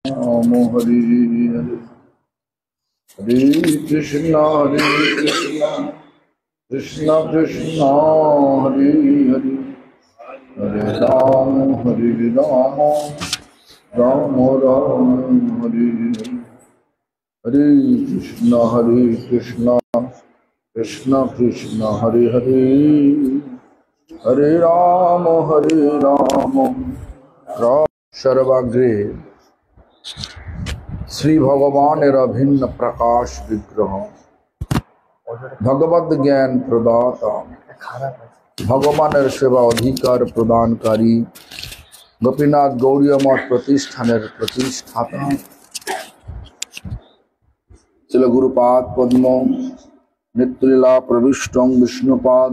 Namo Hare Hare Hare Krishna Krishna Krishna Hare Hare Hare Rama Rama Rama Hare Hare Hare Krishna Krishna Krishna Hare Hare Hare Rama Rama सर्वाग्रे Shri भगवानेर अभिन्न प्रकाश विग्रह भगवद ज्ञान प्रदाता भगवानेर सेवा अधिकार प्रदानकारी गोपीनाथ गौड़ीय मठ प्रतिष्ठानेर प्रतिष्ठाता श्रील गुरुपाद पद्म नित्यलीला प्रविष्टं विष्णुपाद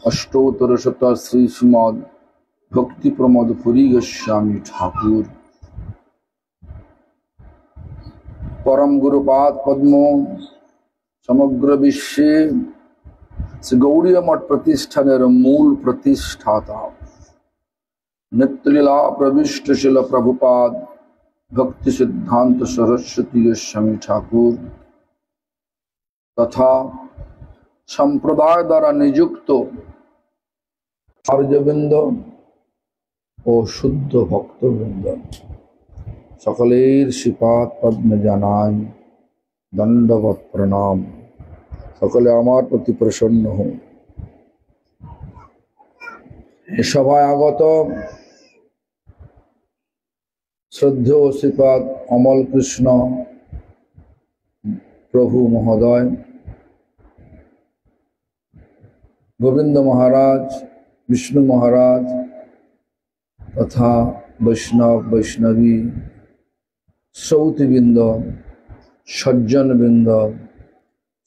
अष्टोत्तर शत श्री श्रीमद् भक्ति प्रमोद पुरी गोस्वामी ठाकुर परम गुरुपाद पद्म समग्र विश्व श्री गौड़ीय मठ प्रतिष्ठानेर मूल प्रतिष्ठाता नित्यलीला प्रविष्ट शिल प्रभुपाद भक्ति सिद्धांत सरस्वती गोस्वामी ठाकुर तथा संप्रदाय द्वारा नियुक्त आर्यवृंद ও শুদ্ধ ভক্তবৃন্দ সকলের শ্রীপাদ পদ্মে জানাই দণ্ডবৎ প্রণাম। সকলে আমার প্রতি প্রসন্ন হন। এ সভায় আগত শ্রদ্ধেয় শ্রীপাদ অমল কৃষ্ণ প্রভু মহোদয়, গোবিন্দ মহারাজ, विष्णु महाराज तथा वैष्णव वैष्णवी सौतीबृंद सज्जनबृंद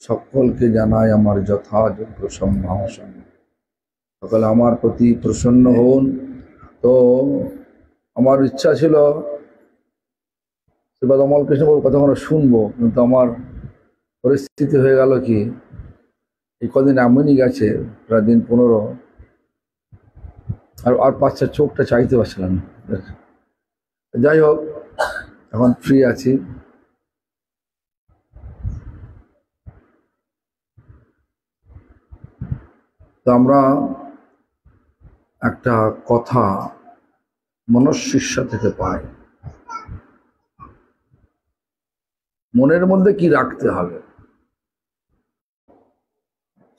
सकल के जानाई आमार यथायोग्य सम्भाषण। सकले आमार प्रति प्रसन्न हन। तो आमार इच्छा छिलो श्रीपाद अमल कृष्ण कथागुलो शुनबो, किन्तु आमार परिस्थिति हये गेल कि कदिन एमनই गेছে প্রায় दिन 15 और पाँच चोखटा चाইতে পারছিলাম না। যাই হোক, এখন ফ্রি আছি। তো আমরা একটা কথা মনুষ্যিষ্য থেকে পাই, মনের মধ্যে কি রাখতে হবে।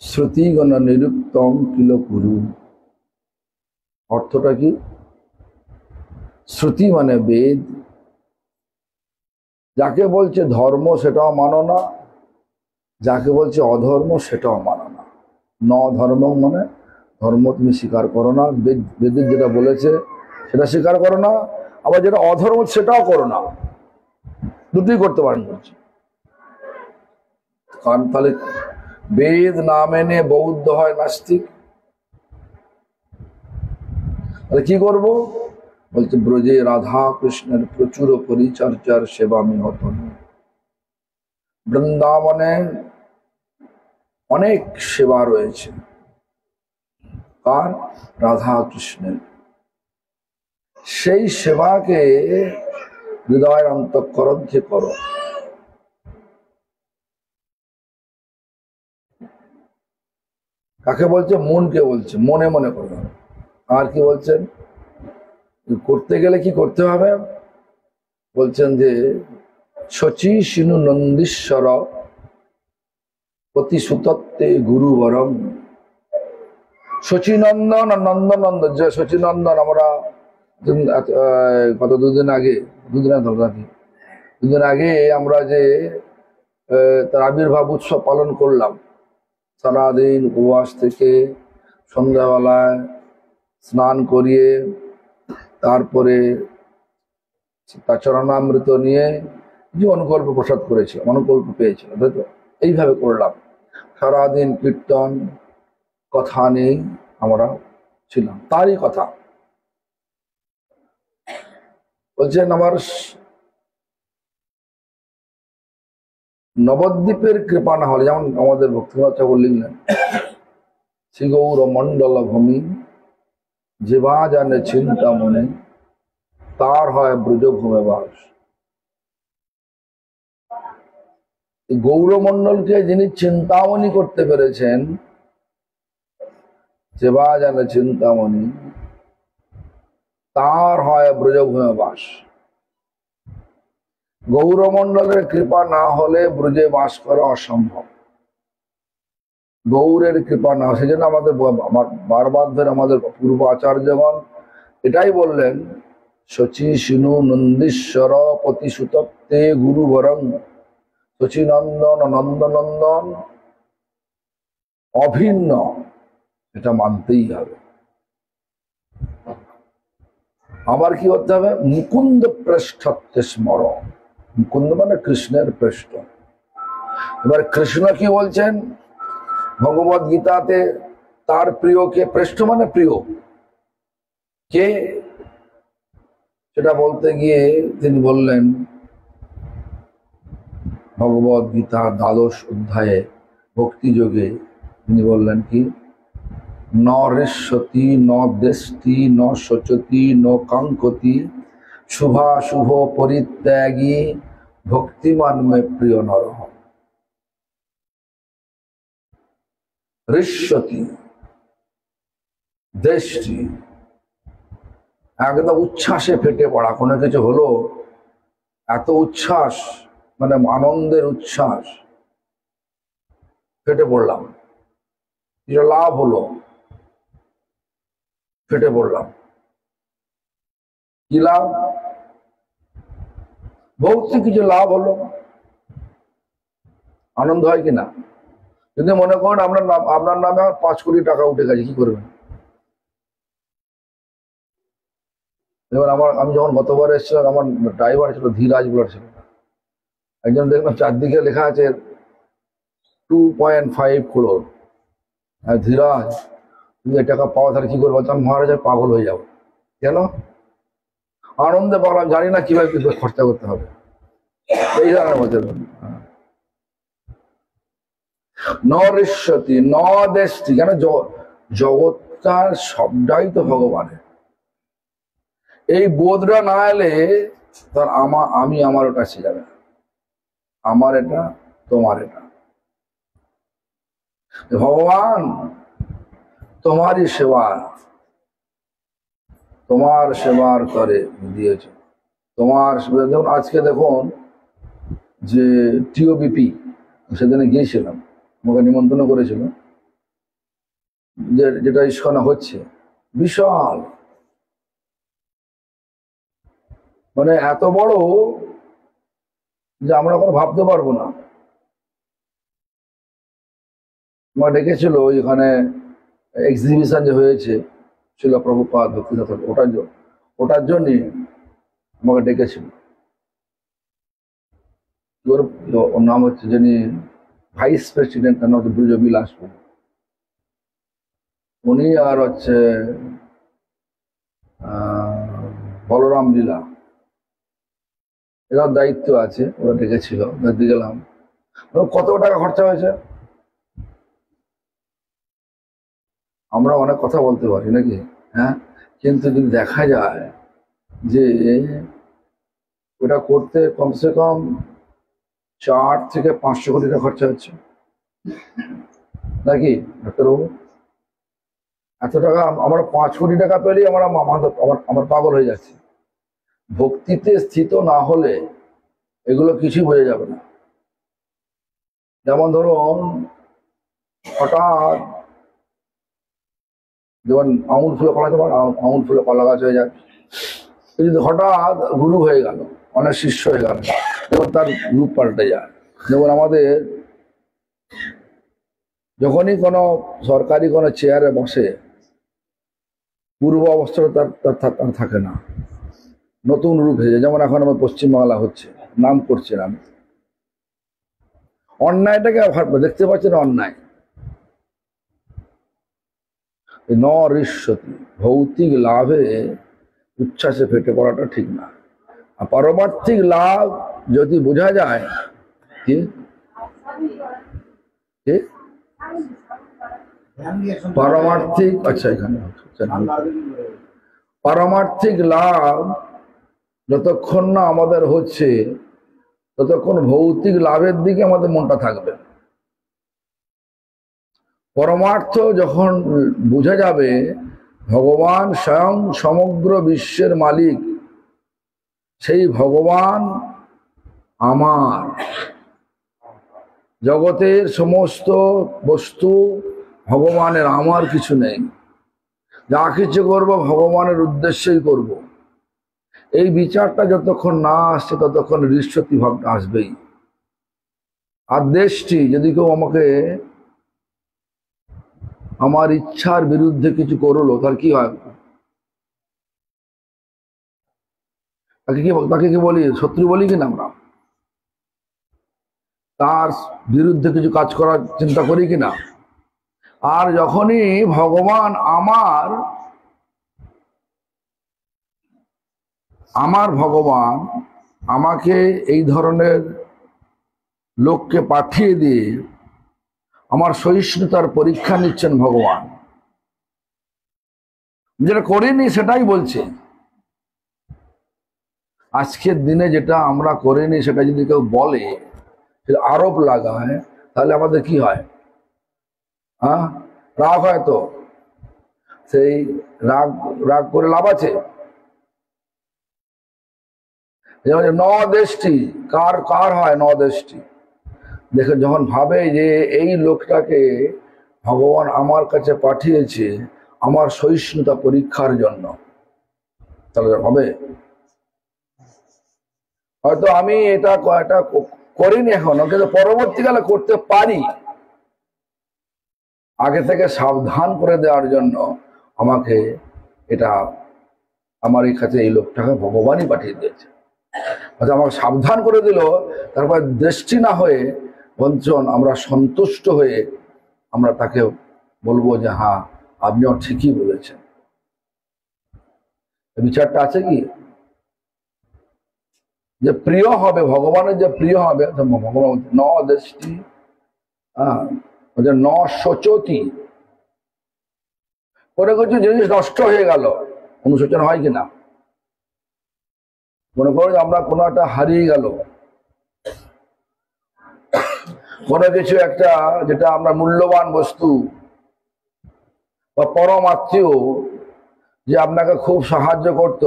শ্রুতিগণ নিরুক্তম কিল কুরু, অর্থটা কি? শ্রুতি মানে বেদ, যাকে বলছে ধর্ম সেটাও মানো না, যাকে বলছে অধর্ম সেটাও মানো না। ন ধর্ম মানে ধর্ম তুমি স্বীকার করো না, বেদের যেটা বলেছে সেটা স্বীকার করো না, আবার যেটা অধর্ম সেটাও করো না, দুটোই করতে পারেন বলছে। কারণ তাহলে বেদ না মেনে বৌদ্ধ হয় নাস্তিক, তাহলে কি করব? বলছে ব্রজে রাধা কৃষ্ণের প্রচুর পরিচর্যার সেবা মিহত। বৃন্দাবনে অনেক সেবা রয়েছে, কার? রাধা কৃষ্ণের। সেই সেবাকে হৃদয়ের অন্তঃকরণ থেকে করো। কাকে বলছে? মনকে বলছে, মনে মনে করো। আর কি বলছেন? করতে গেলে কি করতে হবে? বলছেন যে শচী শিনু নন্দীশ্বর প্রতি সুতত্তে গুরুবরম। শচীনন্দন আর নন্দনন্দন, যে শচীনন্দন আমরা গত দুদিন আগে আমরা যে তার আবির্ভাব উৎসব পালন করলাম, সারাদিন উপবাস থেকে সন্ধ্যাবেলায় স্নান করিয়ে তারপরে তার চরণামৃত নিয়ে যে অনুকল্প প্রসাদ করেছিল, অনুকল্প পেয়েছিল, তাই তো? এইভাবে করলাম। সারাদিন কীর্তন কথা নেই আমরা ছিলাম, তারই কথা বলছেন। আমার নবদ্বীপের কৃপা না হলে, যেমন আমাদের ভক্তিনাথ ঠাকুর লিখলেন, শ্রী গৌর মণ্ডল ভূমি যে বা জানে চিন্তা মনে, তার হয় ব্রজভূমে বাস। গৌরমণ্ডলকে যিনি চিন্তামণি করতে পেরেছেন, সেবা জানে চিন্তামণি, তার হয় ব্রজভূমে বাস। গৌরমণ্ডলের কৃপা না হলে ব্রজে বাস করা অসম্ভব। গৌরের কৃপা না, সেই জন্য আমাদের বারবার ধরে আমাদের পূর্ব আচার্যগণ এটাই বললেন, শচী শিনু নন্দীশ্বর পতিসুতপ্তে গুরু বরং শচীনন্দন নন্দনন্দন অভিন্ন, এটা মানতেই হবে। আবার কি করতে হবে? মুকুন্দ পৃষ্ঠত্বে স্মর। মুকুন্দ মানে কৃষ্ণের পৃষ্ঠ। এবার কৃষ্ণ কি বলছেন ভগবদ গীতাতে? তার প্রিয়কে, পৃষ্ঠ মানে প্রিয় কে, সেটা বলতে গিয়ে তিনি বললেন ভগবদ গীতা দ্বাদশ অধ্যায়ে ভক্তিযোগে তিনি বললেন কি, ন ঋষ্যতি ন দেষ্টি ন শোচতি ন কাঙ্ক্ষতি শুভাশুভ পরিত্যাগী ভক্তিমান মে প্রিয় নরহ। ঋষ্যতি দেষ্টি, একদম উচ্ছ্বাসে ফেটে পড়া, কোনো কিছু হলো এত উচ্ছ্বাস, মানে আনন্দের উচ্ছ্বাস, ফেটে পড়লাম, যেটা লাভ হলো ফেটে পড়লাম। কি লাভ? ভৌতিক কিছু লাভ হলো, আনন্দ হয় কিনা? যদি মনে করেন আপনার নামে 5 কোটি টাকা উঠে গেছে, কি করবেন? এবার আমি যখন গতবার এসেছিলাম, আমার ড্রাইভার ছিল ধীরাজ বলার ছিল, একজন দেখলাম চারদিকে লেখা আছে 2.5 crore। হ্যাঁ ধীরাজ, তুমি এই টাকা পাওয়া তাহলে কি করবো? আমি মহারাজের পাগল হয়ে যাবো। কেন? আনন্দে পাগল, জানি না কিভাবে খরচা করতে হবে, এই ধরনের মধ্যে। ন ঋষ্যতি ন দেষ্টি, কেন? জগৎটার সবটাই তো ভগবানের। এই বোধটা না এলে তার আমি আমার ওটা সে যাবে না, আমার এটা তোমার এটা। ভগবান তোমারই সেবা, তোমার সেবার করে দিয়েছ, তোমার যেমন আজকে দেখুন যে টিওবিপি, সেদিনে গিয়েছিলাম, আমাকে নিমন্ত্রণ করেছিল, যেটা ইস্কনে হচ্ছে, বিশাল, মানে এত বড় যে আমরা কোনো ভাবতে পারবো না। আমার ডেকেছিল ওইখানে এক্সিবিশন যে হয়েছে ছিল প্রভুপাদ ভক্তিদাস, ওটার জন্যে আমাকে ডেকেছিল। ওর নাম হচ্ছে, যিনি ভাইস প্রেসিডেন্ট, নাম হচ্ছে ব্রজ বিলাস, উনি, আর হচ্ছে বলরাম লীলা, এরা দায়িত্ব আছে, ওরা ডেকেছিল, দেখতে গেলাম। কত টাকা খরচা হয়েছে? আমরা অনেক কথা বলতে পারি নাকি, হ্যাঁ, কিন্তু যদি দেখা যায় যে ওটা করতে কমসে কম 4 থেকে 500 কোটি টাকা খরচা হচ্ছে নাকি ডাক্তারবাবু? এত টাকা আমরা 5 কোটি টাকা পেলেই আমার পাগল হয়ে যাচ্ছে। ভক্তিতে স্থিত না হলে এগুলো কিছুই বোঝা যাবে না। যেমন ধরুন হঠাৎ যেমন আঙুল ফুলে কলা, তোমার আঙুল ফুলে কলা গাছ হয়ে যায়, যদি হঠাৎ গুরু হয়ে গেল, অনেক শিষ্য হয়ে গেল, এবং তার রূপ পাল্টে যায়। যেমন আমাদের যখনই কোনো সরকারি কোনো চেয়ারে বসে, পূর্ব অবস্থাটা তার থাকে না, নতুন রূপ হয়ে যায়। যেমন এখন আমার পশ্চিমবাংলা হচ্ছে, নাম করছে না, অন্যায়টাকে দেখতে পাচ্ছেন, অন্যায় ন ঋষ্যতি, ভৌতিক লাভে উচ্ছ্বাসে ফেটে পড়াটা ঠিক না। আর পারমার্থিক লাভ যদি বোঝা যায়, কি পারমার্থিক, আচ্ছা এখানে পারমার্থিক লাভ যতক্ষণ না আমাদের হচ্ছে, ততক্ষণ ভৌতিক লাভের দিকে আমাদের মনটা থাকবে। পরমার্থ যখন বোঝা যাবে ভগবান স্বয়ং সমগ্র বিশ্বের মালিক, সেই ভগবান আমার, জগতের সমস্ত বস্তু ভগবানের, আমার কিছু নেই, যা কিছু করবো ভগবানের উদ্দেশ্যেই করব। এই বিচারটা যতক্ষণ না আসছে ততক্ষণ ঈশ্বরী ভাবটা আসবেই। আর দেশটি যদি কেউ আমাকে আমার ইচ্ছার বিরুদ্ধে কিছু করলো, তার কি হয়? তাকে কি বলি? শত্রু বলি কিনা আমরা? তার বিরুদ্ধে কিছু কাজ করার চিন্তা করি কিনা? আর যখনই ভগবান আমার ভগবান আমাকে এই ধরনের লোককে পাঠিয়ে দিয়ে আমার সহিষ্ণুতার পরীক্ষা নিচ্ছেন ভগবান, যেটা করিনি সেটাই বলছে। আজকের দিনে যেটা আমরা করিনি সেটা যদি কেউ বলে, সেটা আরোপ লাগায়, তাহলে আমাদের কি হয়? হ্যাঁ, রাগ হয়। তো সেই রাগ রাগ করে লাভ আছে? ন দেশটি কার কার হয়? ন দেশটি দেখে যখন ভাবে যে এই লোকটাকে ভগবান আমার কাছে পাঠিয়েছে আমার সহিষ্ণুতা পরীক্ষার জন্য, তাহলে হবে। হয়তো আমি এটা করিনি এখনো, কিন্তু পরবর্তীকালে করতে পারি। আগে থেকে সাবধান করে দেওয়ার জন্য আমাকে এটা আমার এই কাছে এই লোকটাকে ভগবানই পাঠিয়ে দিয়েছে। আচ্ছা, আমাকে সাবধান করে দিল, তারপর দৃষ্টি না হয়ে বঞ্চন আমরা সন্তুষ্ট হয়ে আমরা তাকে বলবো যে হ্যাঁ, আপনিও ঠিকই বলেছেন। বিচারটা আছে কি? যে প্রিয় হবে ভগবানের, যে প্রিয় হবে ভগবান ন দৃষ্টি ন শোচতি। কোনো কিছু জিনিস নষ্ট হয়ে গেল, অনুশোচনা হয় কিনা? মনে করো আমরা কোনো একটা হারিয়ে গেল, কোনো কিছু একটা যেটা আমরা মূল্যবান বস্তু বা পরম আত্মীয় যে আপনাকে খুব সাহায্য করত,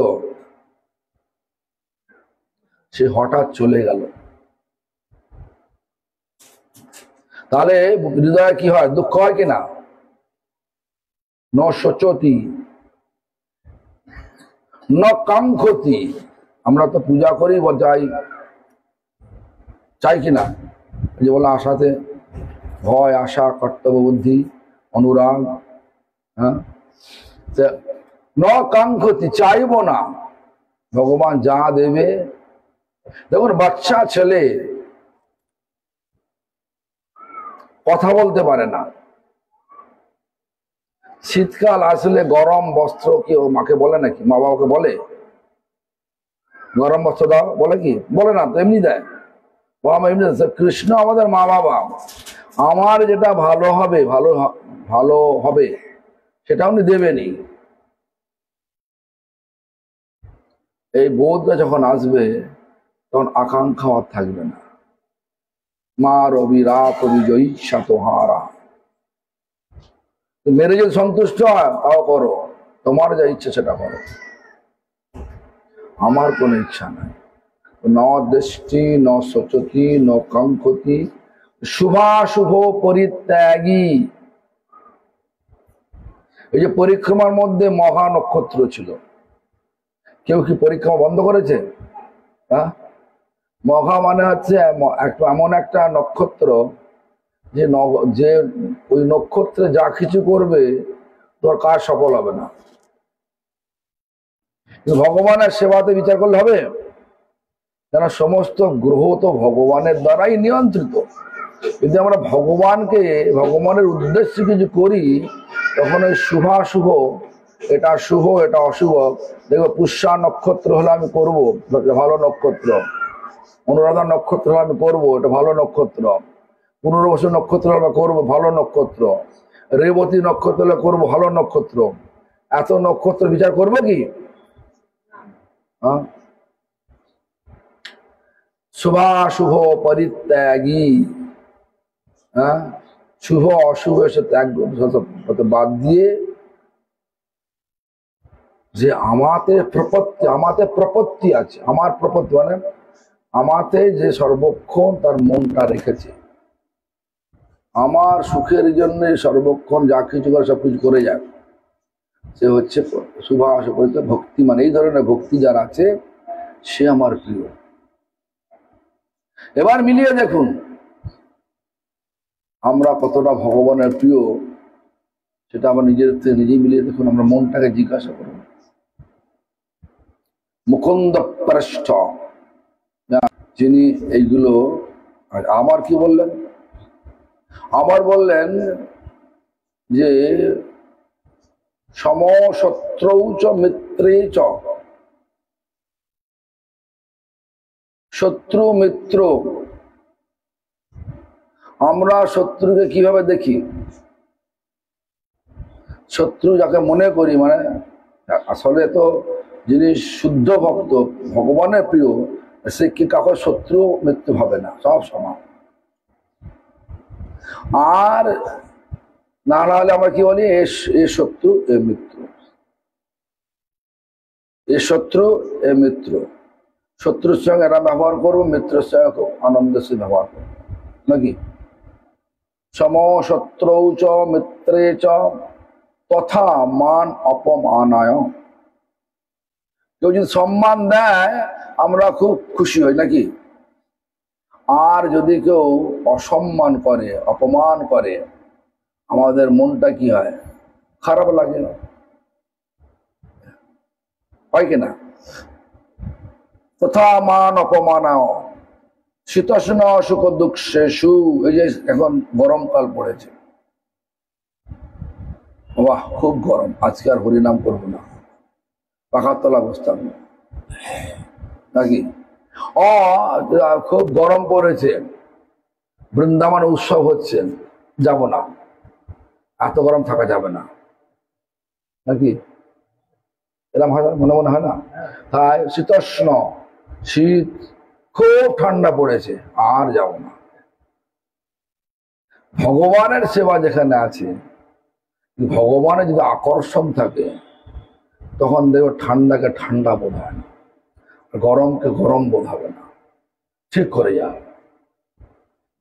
সে হঠাৎ চলে গেল, তাহলে হৃদয়ে কি হয়? দুঃখ হয় কিনা? ন শোচতি ন কাঙ্ক্ষতি। আমরা তো পূজা করি বা চাই কিনা? যে বলে আশাতে ভয়, আশা, কর্তব্য বুদ্ধি, অনুরাগ, হ্যাঁ, ন কাঙ্ক্ষতি, চাইব না। ভগবান যা দেবে। দেখুন, বাচ্চা ছেলে কথা বলতে পারে না, শীতকাল আসলে গরম বস্ত্র কি ও মাকে বলে নাকি? মা বাবাকে বলে গরম বস্ত্র দাও? বলে কি? বলে না তো, এমনি দেয়। এমনি। কৃষ্ণ আমাদের মা বাবা, আমার যেটা ভালো হবে ভালো হবে সেটা উনি দেবেনি। এই বোধটা যখন আসবে তখন আকাঙ্ক্ষা আর থাকবে না। মা রবি রাত বিজয়ী সাতহারা, মেরে যদি সন্তুষ্ট হয় তাও করো, তোমার যা ইচ্ছে সেটা করো, আমার কোনো ইচ্ছা নাই। ন দৃষ্টি ন শোচতি ন কাঙ্ক্ষতি শুভাশুভ পরিত্যাগী। এই যে পরিক্রমার মধ্যে মহা নক্ষত্র ছিল, কেউ কি পরিক্রমা বন্ধ করেছে? হ্যাঁ, মহা মানে হচ্ছে এমন একটা নক্ষত্র যে ওই নক্ষত্রে যা কিছু করবে তোর কাজ সফল হবে না। ভগবানের সেবাতে বিচার করলে হবে? কেন সমস্ত গ্রহ তো ভগবানের দ্বারাই নিয়ন্ত্রিত। যদি আমরা ভগবানের উদ্দেশ্যে কিছু করি, তখন ওই শুভাশুভ, এটা শুভ এটা অশুভ, দেখবো পুষ্যা নক্ষত্র হলে আমি করব, ভালো নক্ষত্র। অনুরাধা নক্ষত্র হলে আমি করবো, এটা ভালো নক্ষত্র। পুনর্বসু নক্ষত্র হলে করবো, ভালো নক্ষত্র। রেবতী নক্ষত্র হলে করবো, ভালো নক্ষত্র। এত নক্ষত্র বিচার করবো কি? শুভাশুভ পরিত্যাগী, হ্যাঁ, শুভ অশুভ এসে ত্যাগ হতে বাদ দিয়ে যে আমাতে প্রপত্তি আছে, আমার প্রপত্তি মানে আমাতে যে সর্বক্ষণ তার মনটা রেখেছে, আমার সুখের জন্য সর্বক্ষণ যা কিছু করে সবকিছু করে যায়, সে হচ্ছে শুভাশুভ ভক্তি। মানে এই ধরনের ভক্তি যার আছে সে আমার প্রিয়। এবার মিলিয়ে দেখুন আমরা কতটা ভগবানের প্রিয়, সেটা আমরা নিজেই মিলিয়ে দেখুন। আমরা মনটাকে জিজ্ঞাসা করুন। মুকুন্দ পৃষ্ঠ যিনি এইগুলো, আমার কি বললেন? আমার বললেন যে সমশত্রৌ চ মিত্রে চ, শত্রু মিত্র। আমরা শত্রুকে কিভাবে দেখি? শত্রু যাকে মনে করি, মানে আসলে তো যিনি শুদ্ধ ভক্ত, ভগবানের প্রিয়, সে কি কাউকে শত্রু মৃত্যু ভাবে না, সব সমান। আর না হলে আমরা কি বলি, এ শত্রু এ মিত্র, এ শত্রু এ মিত্র। শত্রুর সঙ্গে এরা ব্যবহার করবো, মিত্রের সঙ্গে খুব আনন্দের সে ব্যবহার করবো নাকি? সমশত্রৌ চ মিত্রে চ তথা মান অপমানায়। কেউ যদি সম্মান দেয় আমরা খুব খুশি হই নাকি? আর যদি কেউ অসম্মান করে, অপমান করে, আমাদের মনটা কি হয়? খারাপ লাগে, হয় কিনা? তথা মান অপমানায় শীতোষ্ণ সুখ দুঃখেষু। এই যে এখন গরমকাল পড়েছে, বাহ খুব গরম, আজকে আর হরিনাম করবো না, পাখার তলা বসতাম নাকি? খুব গরম পড়েছে, বৃন্দাবন উৎসব হচ্ছে, যাব না, এত গরম থাকা যাবে না নাকি? এরকম হয় মনে মনে হয় না? তাই শীতোষ্ণ, শীত খুব ঠান্ডা পড়েছে, আর যাব না। ভগবানের সেবা যেখানে আছে, ভগবানের যদি আকর্ষণ থাকে, তখন দেখো ঠান্ডাকে ঠান্ডা বোধ হয় না, গরমকে গরম বোধ হবে না, ঠিক করে যাও।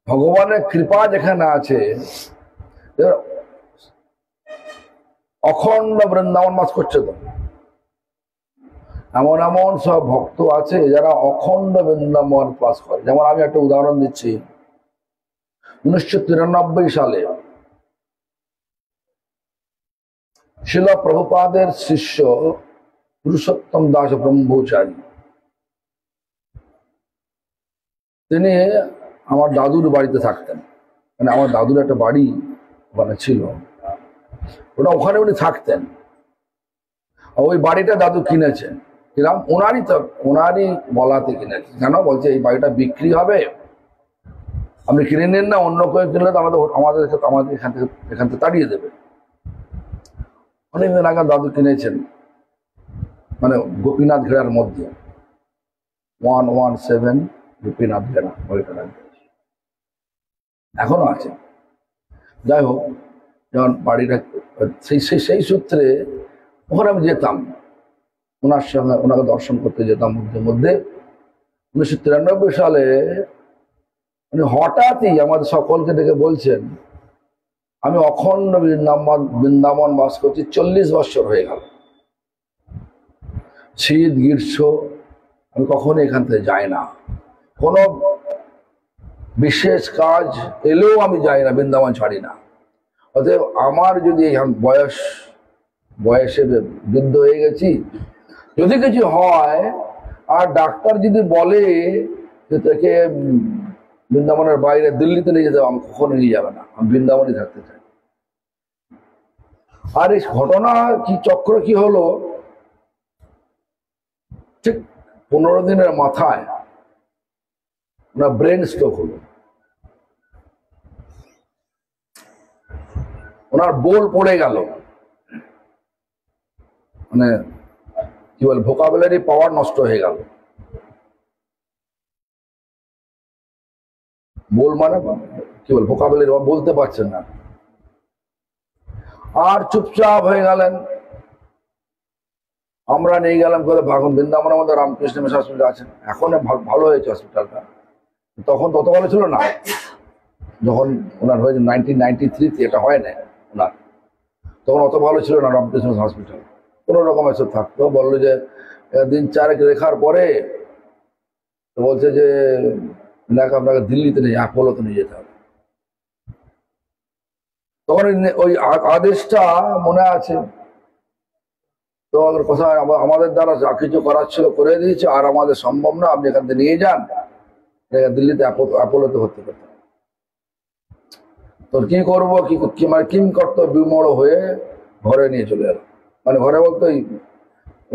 ভগবানের কৃপা যেখানে আছে, অখণ্ড বৃন্দাবন বাস করছে। তো এমন এমন সব ভক্ত আছে যারা অখণ্ড বৃন্দাবন বাস করে। যেমন আমি একটা উদাহরণ দিচ্ছি, 1993 সালে শিল প্রভুপাদের শিষ্য পুরুষোত্তম দাস ব্রহ্মচারী, তিনি আমার দাদুর বাড়িতে থাকতেন। মানে আমার দাদুর একটা বাড়ি ওখানে ছিল, ওখানে উনি থাকতেন। ওই বাড়িটা দাদু কিনেছেন, কিরাম ওনারই বলাতে কিনেছেন। কেন বলছে এই বাড়িটা বিক্রি হবে, আপনি কিনে নিন না, অন্য কেউ কিনলে তো আমাদের এখান থেকে তাড়িয়ে দেবে। অনেকদিন আগে দাদু কিনেছেন, মানে গোপীনাথ ঘেরার মধ্যে 117 গোপীনাথ ঘেরা বাড়িটা এখনো আছে। যাই হোক, যখন বাড়িটা সেই সূত্রে ওখানে আমি যেতাম, ওনার সঙ্গে ওনাকে দর্শন করতে যেতাম মধ্যে মধ্যে। 1993 সালে উনি হঠাৎই আমাদের সকলকে ডেকে বলছেন, আমি অখণ্ড বৃন্দাবন বাস করছি, 40 বছর হয়ে গেল, শীত গ্রীষ্ম আমি কখনো এখান থেকে যাই না, কোনো বিশেষ কাজ এলেও আমি যাই না, বৃন্দাবন ছাড়ি না। অতএব আমার যদি বয়সে বৃদ্ধ হয়ে গেছি, যদি কিছু হয় আর ডাক্তার যদি বলে যে তাকে বৃন্দাবনের বাইরে দিল্লিতে নিয়ে যেতে, আমি কখনো নিয়ে যাবে না, আমি বৃন্দাবনই থাকতে চাই। আর এই ঘটনা কি চক্র কি হলো, ঠিক 15 দিনের মাথায় ওনার ব্রেন স্ট্রোক হলো, ওনার বোল পড়ে গেল, মানে কি বল ভোকাবুলারি পাওয়ার নষ্ট হয়ে গেল। বল মানে কি বল ভোকাবুলারি বলতে পারছেন না, আর চুপচাপ হয়ে গেলেন। আমরা নিয়ে গেলাম করে ভাগন বৃন্দাবনের মধ্যে রামকৃষ্ণ মিশন হসপিটাল আছে, এখন ভালো হয়েছে হসপিটালটা, তখন তত ভালো ছিল না। যখন ওনার হয়েছে 1993 এটা হয় না ওনার, তখন অত ভালো ছিল না রামকৃষ্ণ হসপিটাল, কোনো রকম এসব থাকতো। বললো যে দিন চারেক রেখার পরে বলছে যে আপনাকে দিল্লিতে নিয়ে অ্যাপোলোতে নিয়ে যেতে হবে। তখন ওই আদেশটা মনে আছে তো, কথা আমাদের দ্বারা যা কিছু করার ছিল করে দিয়েছে, আর আমাদের সম্ভব না, আপনি এখান থেকে নিয়ে যান, দিল্লিতে অ্যাপোলোতে ভর্তি করতে। তো কি করবো, কি মানে কিম কর্তব্য বিমূঢ় হয়ে ঘরে নিয়ে চলে এলো, মানে ঘরে বলতে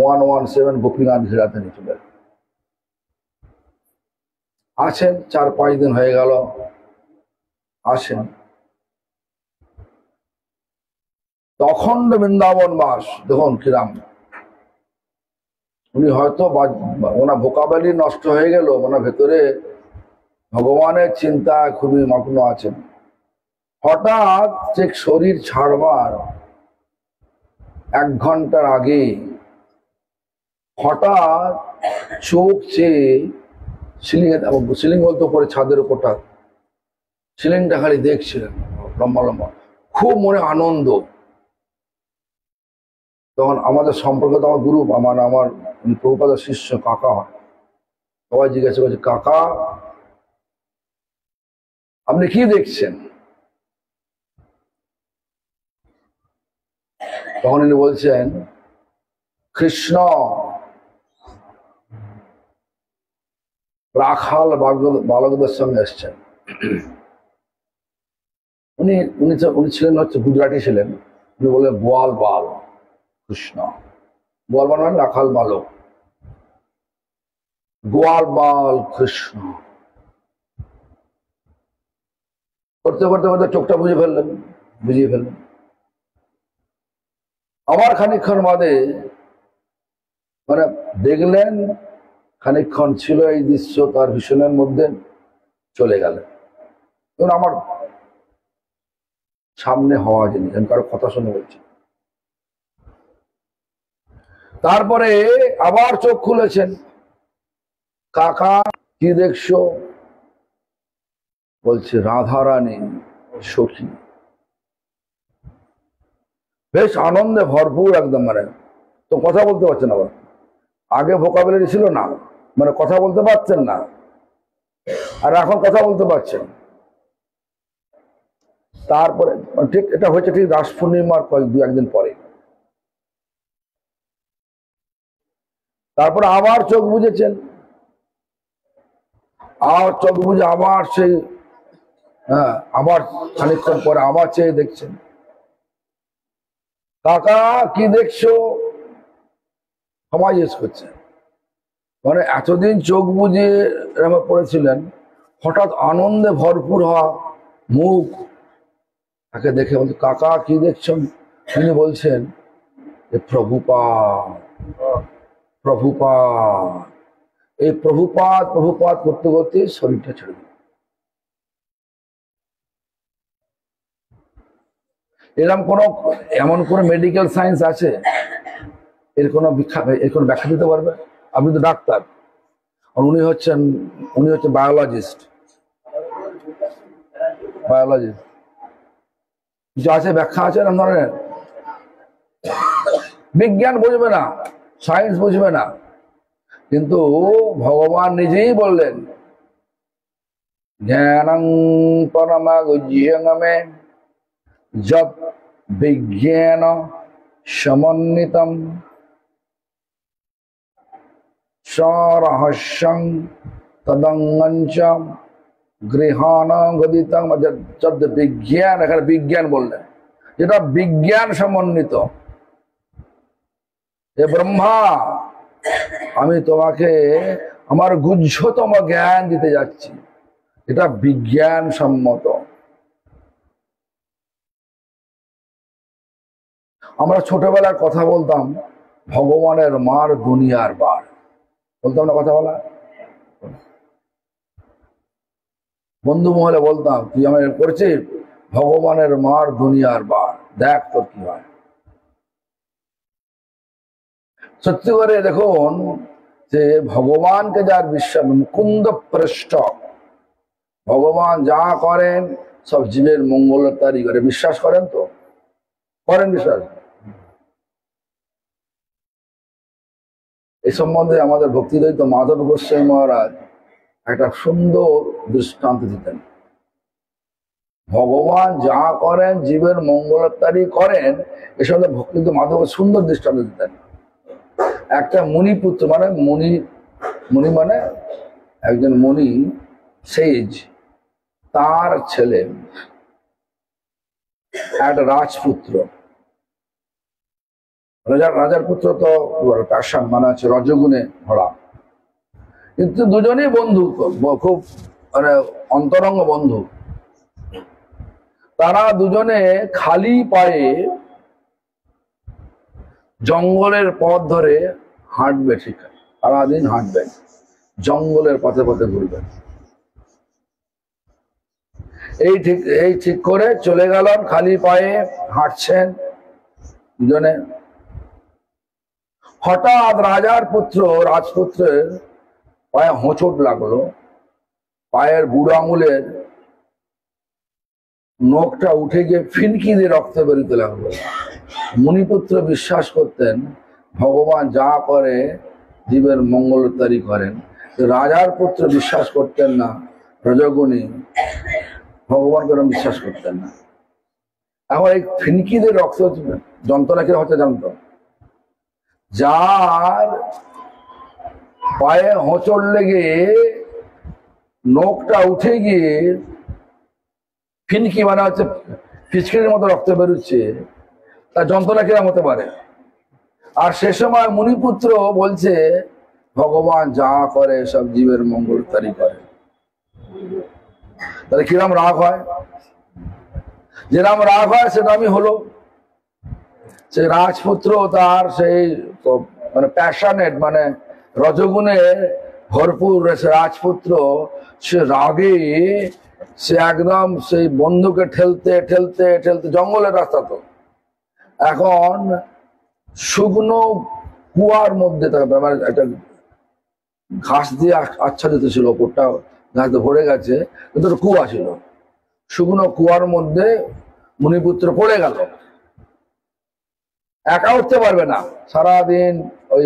117 গোপীনাথ ঘেরাতে নিয়ে চলে এলো। আছেন 4-5 দিন হয়ে গেল, আসেন। তখন বৃন্দাবন বাস দেখুন কিরাম, উনি হয়তো ওনার ভোকাবুলারি নষ্ট হয়ে গেল, ওনার ভেতরে ভগবানের চিন্তা খুবই মগ্ন আছেন। হঠাৎ যে শরীর ছাড়বার 1 ঘন্টার আগে হঠাৎ চোখ চেয়ে সিলিং বলতে পরে ছাদের উপরটা সিলিংটা খালি দেখছিলেন লম্বা লম্বা, খুব মনে আনন্দ। তখন আমাদের সম্পর্কে তো আমার গুরু আমার প্রভুপাদের শিষ্য কাকা হয়, সবাই জিজ্ঞাসা করছে কাকা আপনি কি দেখছেন? তখন উনি বলছেন কৃষ্ণ রাখাল বালকদের সঙ্গে এসছেন। উনি উনি উনি ছিলেন হচ্ছে গুজরাটি ছিলেন, উনি বললেন গোয়াল বাল কৃষ্ণ, গোয়াল বাল মানে রাখাল বালক, গোয়াল বাল কৃষ্ণ। করতে করতে করতে চোখটা বুঝিয়ে ফেললেন। আবার খানিকক্ষণ বাদে মানে দেখলেন, খানিকক্ষণ ছিল এই দৃশ্য, তার ভীষণের মধ্যে চলে গেলেন। আমার সামনে হওয়া জিনিস, আমি কারো কথা শুনে বলছি। তারপরে আবার চোখ খুলেছেন, কাকা কি দেখছো? বলছে রাধারানী সখী। বেশ আনন্দে ভরপুর একদম, মানে তো কথা বলতে পারছেন, আবার আগে ভোকাবুলারি ছিল না, মানে কথা বলতে পারছেন না, আর এখন কথা বলতে পারছেন। তারপরে ঠিক এটা হয়েছে ঠিক রাস পূর্ণিমার 2-1 দিন পরে। তারপরে আবার চোখ বুঝেছেন, আর চোখ বুঝে আবার সেই আবার খানিকক্ষণ পরে আবার চেয়ে দেখছেন, কাকা কি দেখছো? সবাই জিজ্ঞেস করছে, মানে এতদিন চোখ বুঝে পড়েছিলেন, হঠাৎ আনন্দে ভরপুর হওয়া মুখ, তাকে দেখে বলছে কাকা কি দেখছেন? তিনি বলছেন যে প্রভুপাদ। এই প্রভুপাদ করতে করতে শরীরটা ছেড়ে দিল। এমন কোন মেডিকেল সায়েন্স আছে এর কোনো ব্যাখ্যা দিতে পারবে? আপনি তো ডাক্তার, আর উনি হচ্ছেন বায়োলজিস্ট। কিছু আছে, ব্যাখ্যা আছে এরকম ধরনের? বিজ্ঞান বুঝবে না, সায়েন্স বুঝবে না, কিন্তু ভগবান নিজেই বললেন জ্ঞানং পরমাগুহ্যমে যৎ বিজ্ঞান সমন্বিতম সরহস্যং তদঙ্গঞ্চ গৃহাণ গদিতং। যৎ বিজ্ঞান, এখানে বিজ্ঞান বললেন, যেটা বিজ্ঞান সমন্বিত। হে ব্রহ্মা, আমি তোমাকে আমার গুহ্যতম জ্ঞান দিতে যাচ্ছি, এটা বিজ্ঞান সম্মত। আমরা ছোটবেলার কথা বলতাম ভগবানের মার দুনিয়ার বার, বলতাম না কথা বলা? বন্ধু মহলে বলতাম, তুই আমার করছিস, ভগবানের মার দুনিয়ার বার, দেখ তোর কি হয়। সত্যি করে দেখুন যে ভগবানকে যার বিশ্বাস, মুকুন্দ পৃষ্ঠ, ভগবান যা করেন সব জীবের মঙ্গলের তারি করে, বিশ্বাস করেন তো? করেন বিশ্বাস? এই সম্বন্ধে আমাদের ভক্তিদ্বৈত মাধব গোস্বামী মহারাজ একটা সুন্দর দৃষ্টান্ত দিতেন। ভগবান যা করেন জীবের মঙ্গলতারি করেন, এ সম্বন্ধে ভক্তিদ্বৈত মাধব সুন্দর দৃষ্টান্ত দিতেন। একটা মুনিপুত্র, মানে মুনি মানে একজন মুনি সেজ, তার ছেলে একটা রাজপুত্র, রাজার পুত্র তো প্যাশন মানে হচ্ছে রজগুণে ভরা, কিন্তু দুজনেই বন্ধু, খুব মানে অন্তরঙ্গ বন্ধু। তারা দুজনে খালি পায়ে জঙ্গলের পথ ধরে হাঁটবে, ঠিক সারাদিন হাঁটবেন, জঙ্গলের পথে পথে ঘুরবেন। এই ঠিক করে চলে গেলেন, খালি পায়ে হাঁটছেন দুজনে। হঠাৎ রাজপুত্রের পায়ে হোঁচট লাগলো, পায়ের বুড়ো আঙুলের নখটা উঠে গিয়ে ফিনকি দিয়ে রক্ত বেরোতে লাগলো। মুনিপুত্র বিশ্বাস করতেন ভগবান যা করে জীবের মঙ্গলতারি করেন। রাজার পুত্র বিশ্বাস করতেন না, রজগুণী, ভগবান করে বিশ্বাস করতেন না। এখন এই ফিনকি দিয়ে রক্ত যন্ত্রণা কি হচ্ছে জানতো? যার পায়ে হোঁচট লেগে নখটা উঠে গিয়ে ফিনকি মানে হচ্ছে ফিচকিরির মতো রক্ত বেরোচ্ছে, তার যন্ত্রণা কিরম হতে পারে? আর সে সময় মুনিপুত্র বলছে ভগবান যা করে সব জীবের মঙ্গলতারি করে। তাহলে কিরম রাগ হয়? যেরকম রাগ হয় সেটা আমি হলো। সে রাজপুত্র তার সেই মানে প্যাশনেট, মানে রজগুণে ভরপুর রাজপুত্র, সে রাগে সে একদম সেই বন্ধুকে ঠেলতে ঠেলতে ঠেলতে, জঙ্গলের রাস্তা তো, এখন শুকনো কুয়ার মধ্যে একটা ঘাস দিয়ে আচ্ছাদিত ছিল, ওপরটা ঘাস দিয়ে ভরে গেছে, কিন্তু কুয়া ছিল, শুকনো কুয়ার মধ্যে মুনিপুত্র পড়ে গেল। একা উঠতে পারবে না, সারাদিন ওই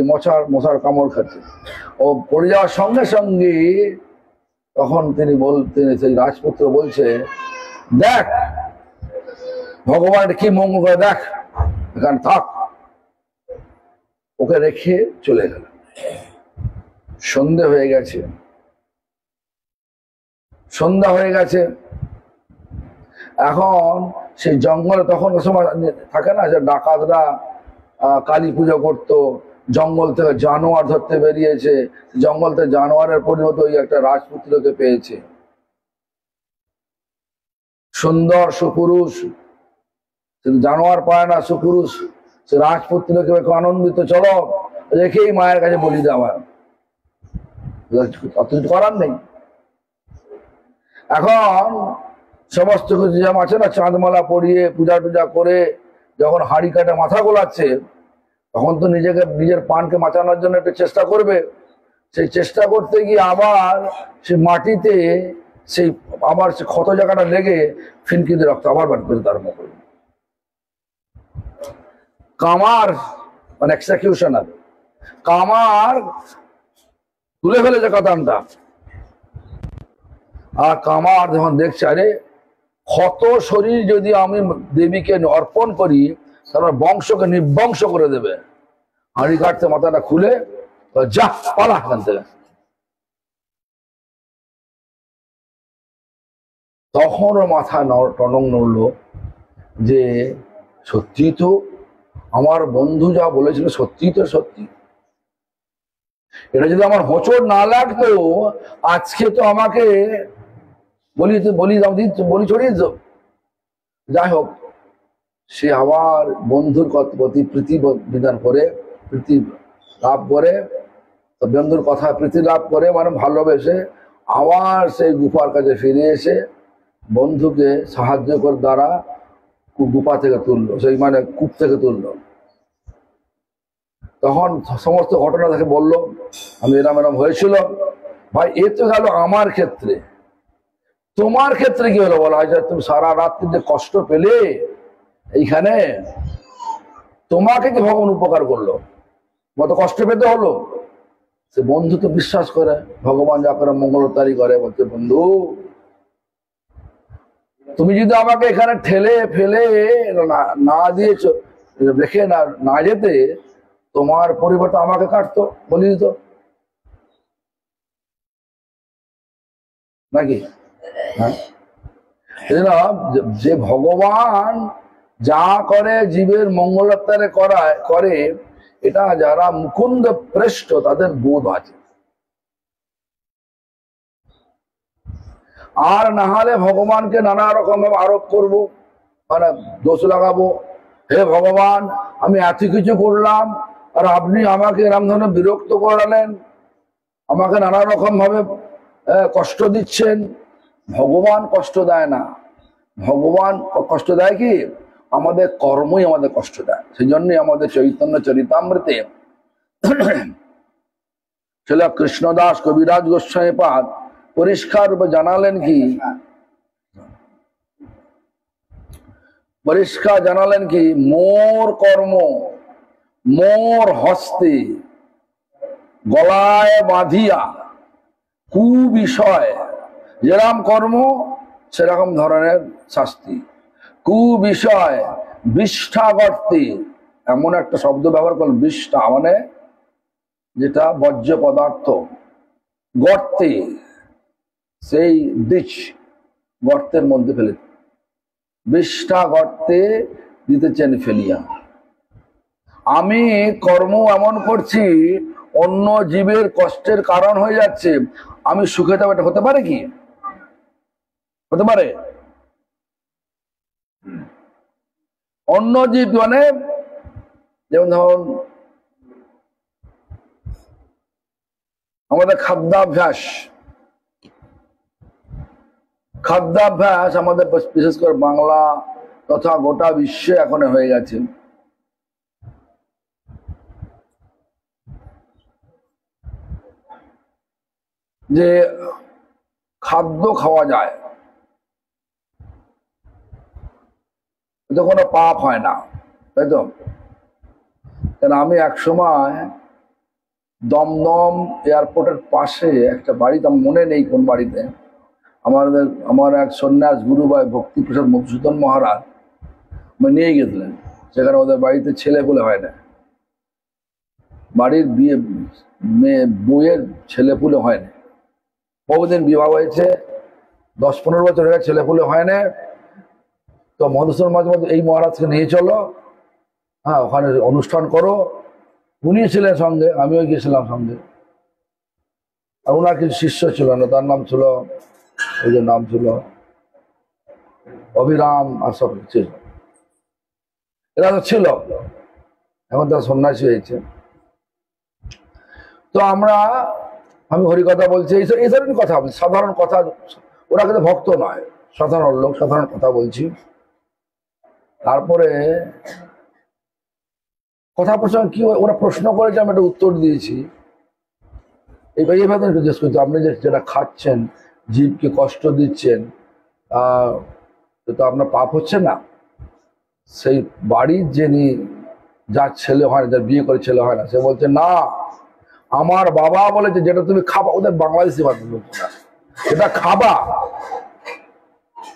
মশার কামড় খাচ্ছে। ও পড়ে যাওয়ার সঙ্গে সঙ্গে তখন তিনি সেই রাজপুত্র বলছে, দেখ ভগবান কি মঙ্গল করে, দেখ এখানে থাক। ওকে রেখে চলে গেল। সন্ধ্যা হয়ে গেছে। এখন সেই জঙ্গলে তখন সময় থাকে না যে ডাকাতরা কালী পুজো করতো, জঙ্গল থেকে জানোয়ার ধরতে বেরিয়েছে, জঙ্গল থেকে জানোয়ারের পরিবর্তে ওই একটা রাজপুত্রকে পেয়েছে, সুন্দর সুপুরুষ, জানোয়ার পায় না, সুপুরুষ, সে রাজপুত্রকে আনন্দিত, চলো রেখেই মায়ের কাছে বলি দেওয়া, অত কিছু করার নেই। এখন সমস্ত কিছু যেমন আছে না, চাঁদমালা পরিয়ে পূজা টুজা করে যখন হাড়ি কাটে মাথা গোলাচ্ছে, তখন তো নিজের পানকে বাঁচানোর জন্য একটু চেষ্টা করবে। সেই চেষ্টা করতে গিয়ে আবার সে মাটিতে সেই আবার সে ক্ষত জায়গাটা লেগে ফিনকিতে রক্ত আবার বার করে তার মুখ। কামার মানে এক্সিকিউশনার, কামার তুলে ফেলেছে কাতানটা। আর কামার যখন দেখছে, আরে ক্ষত শরীর যদি আমি দেবীকে অর্পণ করি তারপর বংশকে নির্বংশ করে দেবে, হাঁড়ি কাটতে মাথাটা খুলে যা পালা এখান থেকে। তখন ওর মাথা টনক নড়লো যে সত্যি তো আমার বন্ধু যা বলেছিল সত্যি তো সত্যি, এটা যদি আমার হোঁচট না লাগতো আজকে তো আমাকে বলি ছড়িয়ে দিত। যাই হোক, সে আবার বন্ধুর প্রতি প্রীতি বিধান করে, প্রীতি লাভ করে, বন্ধুর কথা প্রীতি লাভ করে, মানে ভালোবেসে আবার সেই গুফার কাছে ফিরে এসে বন্ধুকে সাহায্য করে দ্বারা গুফা থেকে তুললো, সেই মানে কূপ থেকে তুললো। তখন সমস্ত ঘটনা তাকে বললো, আমি এরম এরম হয়েছিল। ভাই এ তো গেল আমার ক্ষেত্রে, তোমার ক্ষেত্রে কি হলো বলা হয়? তুমি সারা রাত্রি যে কষ্ট পেলে এইখানে, তোমাকে কি ভগবান উপকার করলো? কত কষ্ট পেতে হলো? সে বন্ধু তো বিশ্বাস করে ভগবান যা করে মঙ্গলতারি করে, বলছে বন্ধু তুমি যদি আমাকে এখানে ঠেলে ফেলে না দিয়েছ, রেখে না যেতে, তোমার পরিবর্তে আমাকে কাটতো, বলে দিত নাকি? হ্যাঁ, যে ভগবান যা করে জীবের মঙ্গলতারে করে, এটা যারা মুকুন্দ প্রেষ্ঠ তাদের বোধ আছে। আর না হলে ভগবানকে নানা রকম ভাবে আরোপ করব, মানে দোষ লাগাবো, হে ভগবান আমি এত কিছু করলাম আর আপনি আমাকে এরম ধরনের বিরক্ত করালেন, আমাকে নানা রকম ভাবে কষ্ট দিচ্ছেন। ভগবান কষ্ট দেয় না। ভগবান কষ্ট দেয় কি? আমাদের কর্মই আমাদের কষ্ট দেয়। সেই জন্যই আমাদের চৈতন্য চরিতামৃতে ছিল কৃষ্ণদাস কবিরাজ গোস্বামী পাদ পরিষ্কার রূপে জানালেন কি, পরিষ্কার জানালেন কি, মোর কর্ম মোর হস্তে গলায় বাঁধিয়া কুবিষয়, যেরকম কর্ম সেরকম ধরনের শাস্তি। কুবিষয় বিষ্ঠা গর্তে, এমন একটা শব্দ ব্যবহার করল, বিষ্ঠা মানে যেটা বর্জ্য পদার্থ, গর্তে, সেই বীজ গর্তের মধ্যে ফেলে, বিষ্ঠা গর্তে দিতেছেন ফেলিয়া। আমি কর্ম এমন করছি অন্য জীবের কষ্টের কারণ হয়ে যাচ্ছে, আমি সুখে যাবো, এটা হতে পারে কি? হতে পারে? অন্য জীব মানে যেমন ধরুন আমাদের খাদ্যাভ্যাস আমাদের বিশেষ করে বাংলা তথা গোটা বিশ্বে এখন হয়ে গেছে যে খাদ্য খাওয়া যায়, এতে কোনো পাপ হয় না, তাই তো? কেন আমি এক সময় দমদম এয়ারপোর্টের পাশে একটা বাড়িতে, আমার মনে নেই কোন বাড়িতে, আমার এক সন্ন্যাস গুরুভাই ভক্তিপ্রসাদ মধুসূদন মহারাজ নিয়ে গেছিলেন। সেখানে ওদের বাড়িতে ছেলে বলে হয় না, বাড়ির বিয়ে বইয়ের ছেলে পুলে হয় না, বহুদিন বিবাহ হয়েছে, 10-15 বছর হয়ে ছেলে পুলে হয় না। তো মধুসূদন মাঝে মধ্যে এই মহারাজকে নিয়ে চলো, হ্যাঁ ওখানে অনুষ্ঠান করো। উনি ছিলেন সঙ্গে, আমিও গিয়েছিলাম সঙ্গে। আর ওনার কিছু শিষ্য ছিল না, তার নাম ছিল, ওই যে নাম ছিল অভিরাম, আর সব ছিল, এরা তো ছিল, এখন তারা সন্ন্যাসী হয়েছে। তো আমি হরিকথা বলছি, এই ধরনের কথা বলছি, সাধারণ কথা। ওরা কিন্তু ভক্ত নয়, সাধারণ লোক, সাধারণ কথা বলছি। তারপরে কথা প্রসঙ্গ কি ওরা প্রশ্ন করেছে, আমি একটা উত্তর দিয়েছি। এইভাবে জিজ্ঞেস করছি, আপনি যেটা খাচ্ছেন, জীবকে কষ্ট দিচ্ছেন, তো আপনার পাপ হচ্ছে না? সেই বাড়ির যিনি, যার ছেলে হয় না, যার বিয়ে করে ছেলে হয় না, সে বলছে না, আমার বাবা বলেছে যেটা তুমি খাবা, ওদের বাংলাদেশি লোক, সেটা খাবা,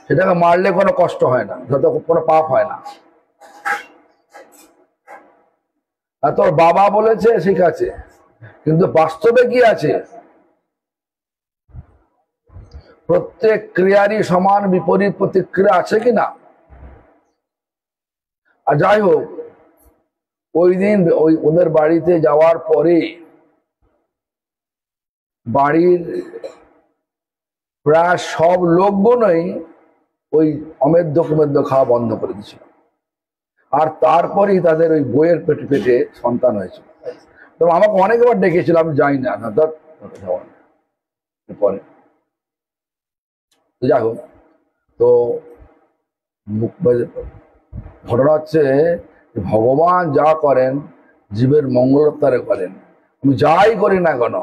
সেটাকে মারলে কোনো কষ্ট হয় না, যত কোনো পাপ হয় না। আর তোর বাবা বলেছে ঠিক আছে, কিন্তু বাস্তবে কি আছে? প্রত্যেক ক্রিয়ারই সমান বিপরীত প্রতিক্রিয়া আছে কিনা? আর যাই হোক, ওই দিন ওদের বাড়িতে যাওয়ার পরে বাড়ির প্রায় সব লোকগুলোই ওই অমেদ্য কুমেদ্য খাওয়া বন্ধ করে দিয়েছিল। আর তারপরেই তাদের ওই বইয়ের পেটে পেটে সন্তান হয়েছিল। তো আমাকে অনেকবার ডেকেছিল, আমি যাই না, পরে যাই হোক, তো ঘটনা হচ্ছে ভগবান যা করেন জীবের মঙ্গলোত্তরে করেন। আমি যাই করি না কেন,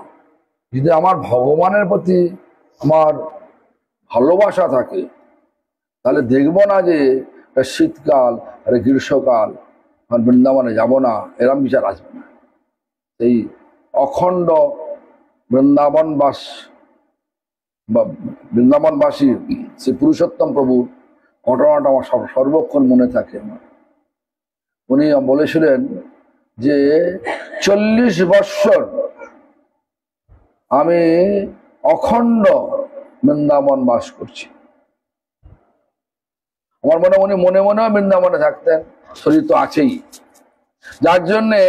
যদি আমার ভগবানের প্রতি আমার ভালোবাসা থাকে, তাহলে দেখবো না যে শীতকাল আর গ্রীষ্মকাল আমার বৃন্দাবনে যাব না, এরম বিচার আসবে না। এই অখণ্ড বৃন্দাবনবাস বা বৃন্দাবনবাসী শ্রী পুরুষোত্তম প্রভুর ঘটনাটা আমার সর্বক্ষণ মনে থাকে আমার। উনি বলেছিলেন যে 40 বৎসর আমি অখণ্ড বৃন্দাবন বাস করছি। আমার মনে উনি মনে মনেও বৃন্দাবনে থাকতেন, শরীর তো আছেই, যার জন্যে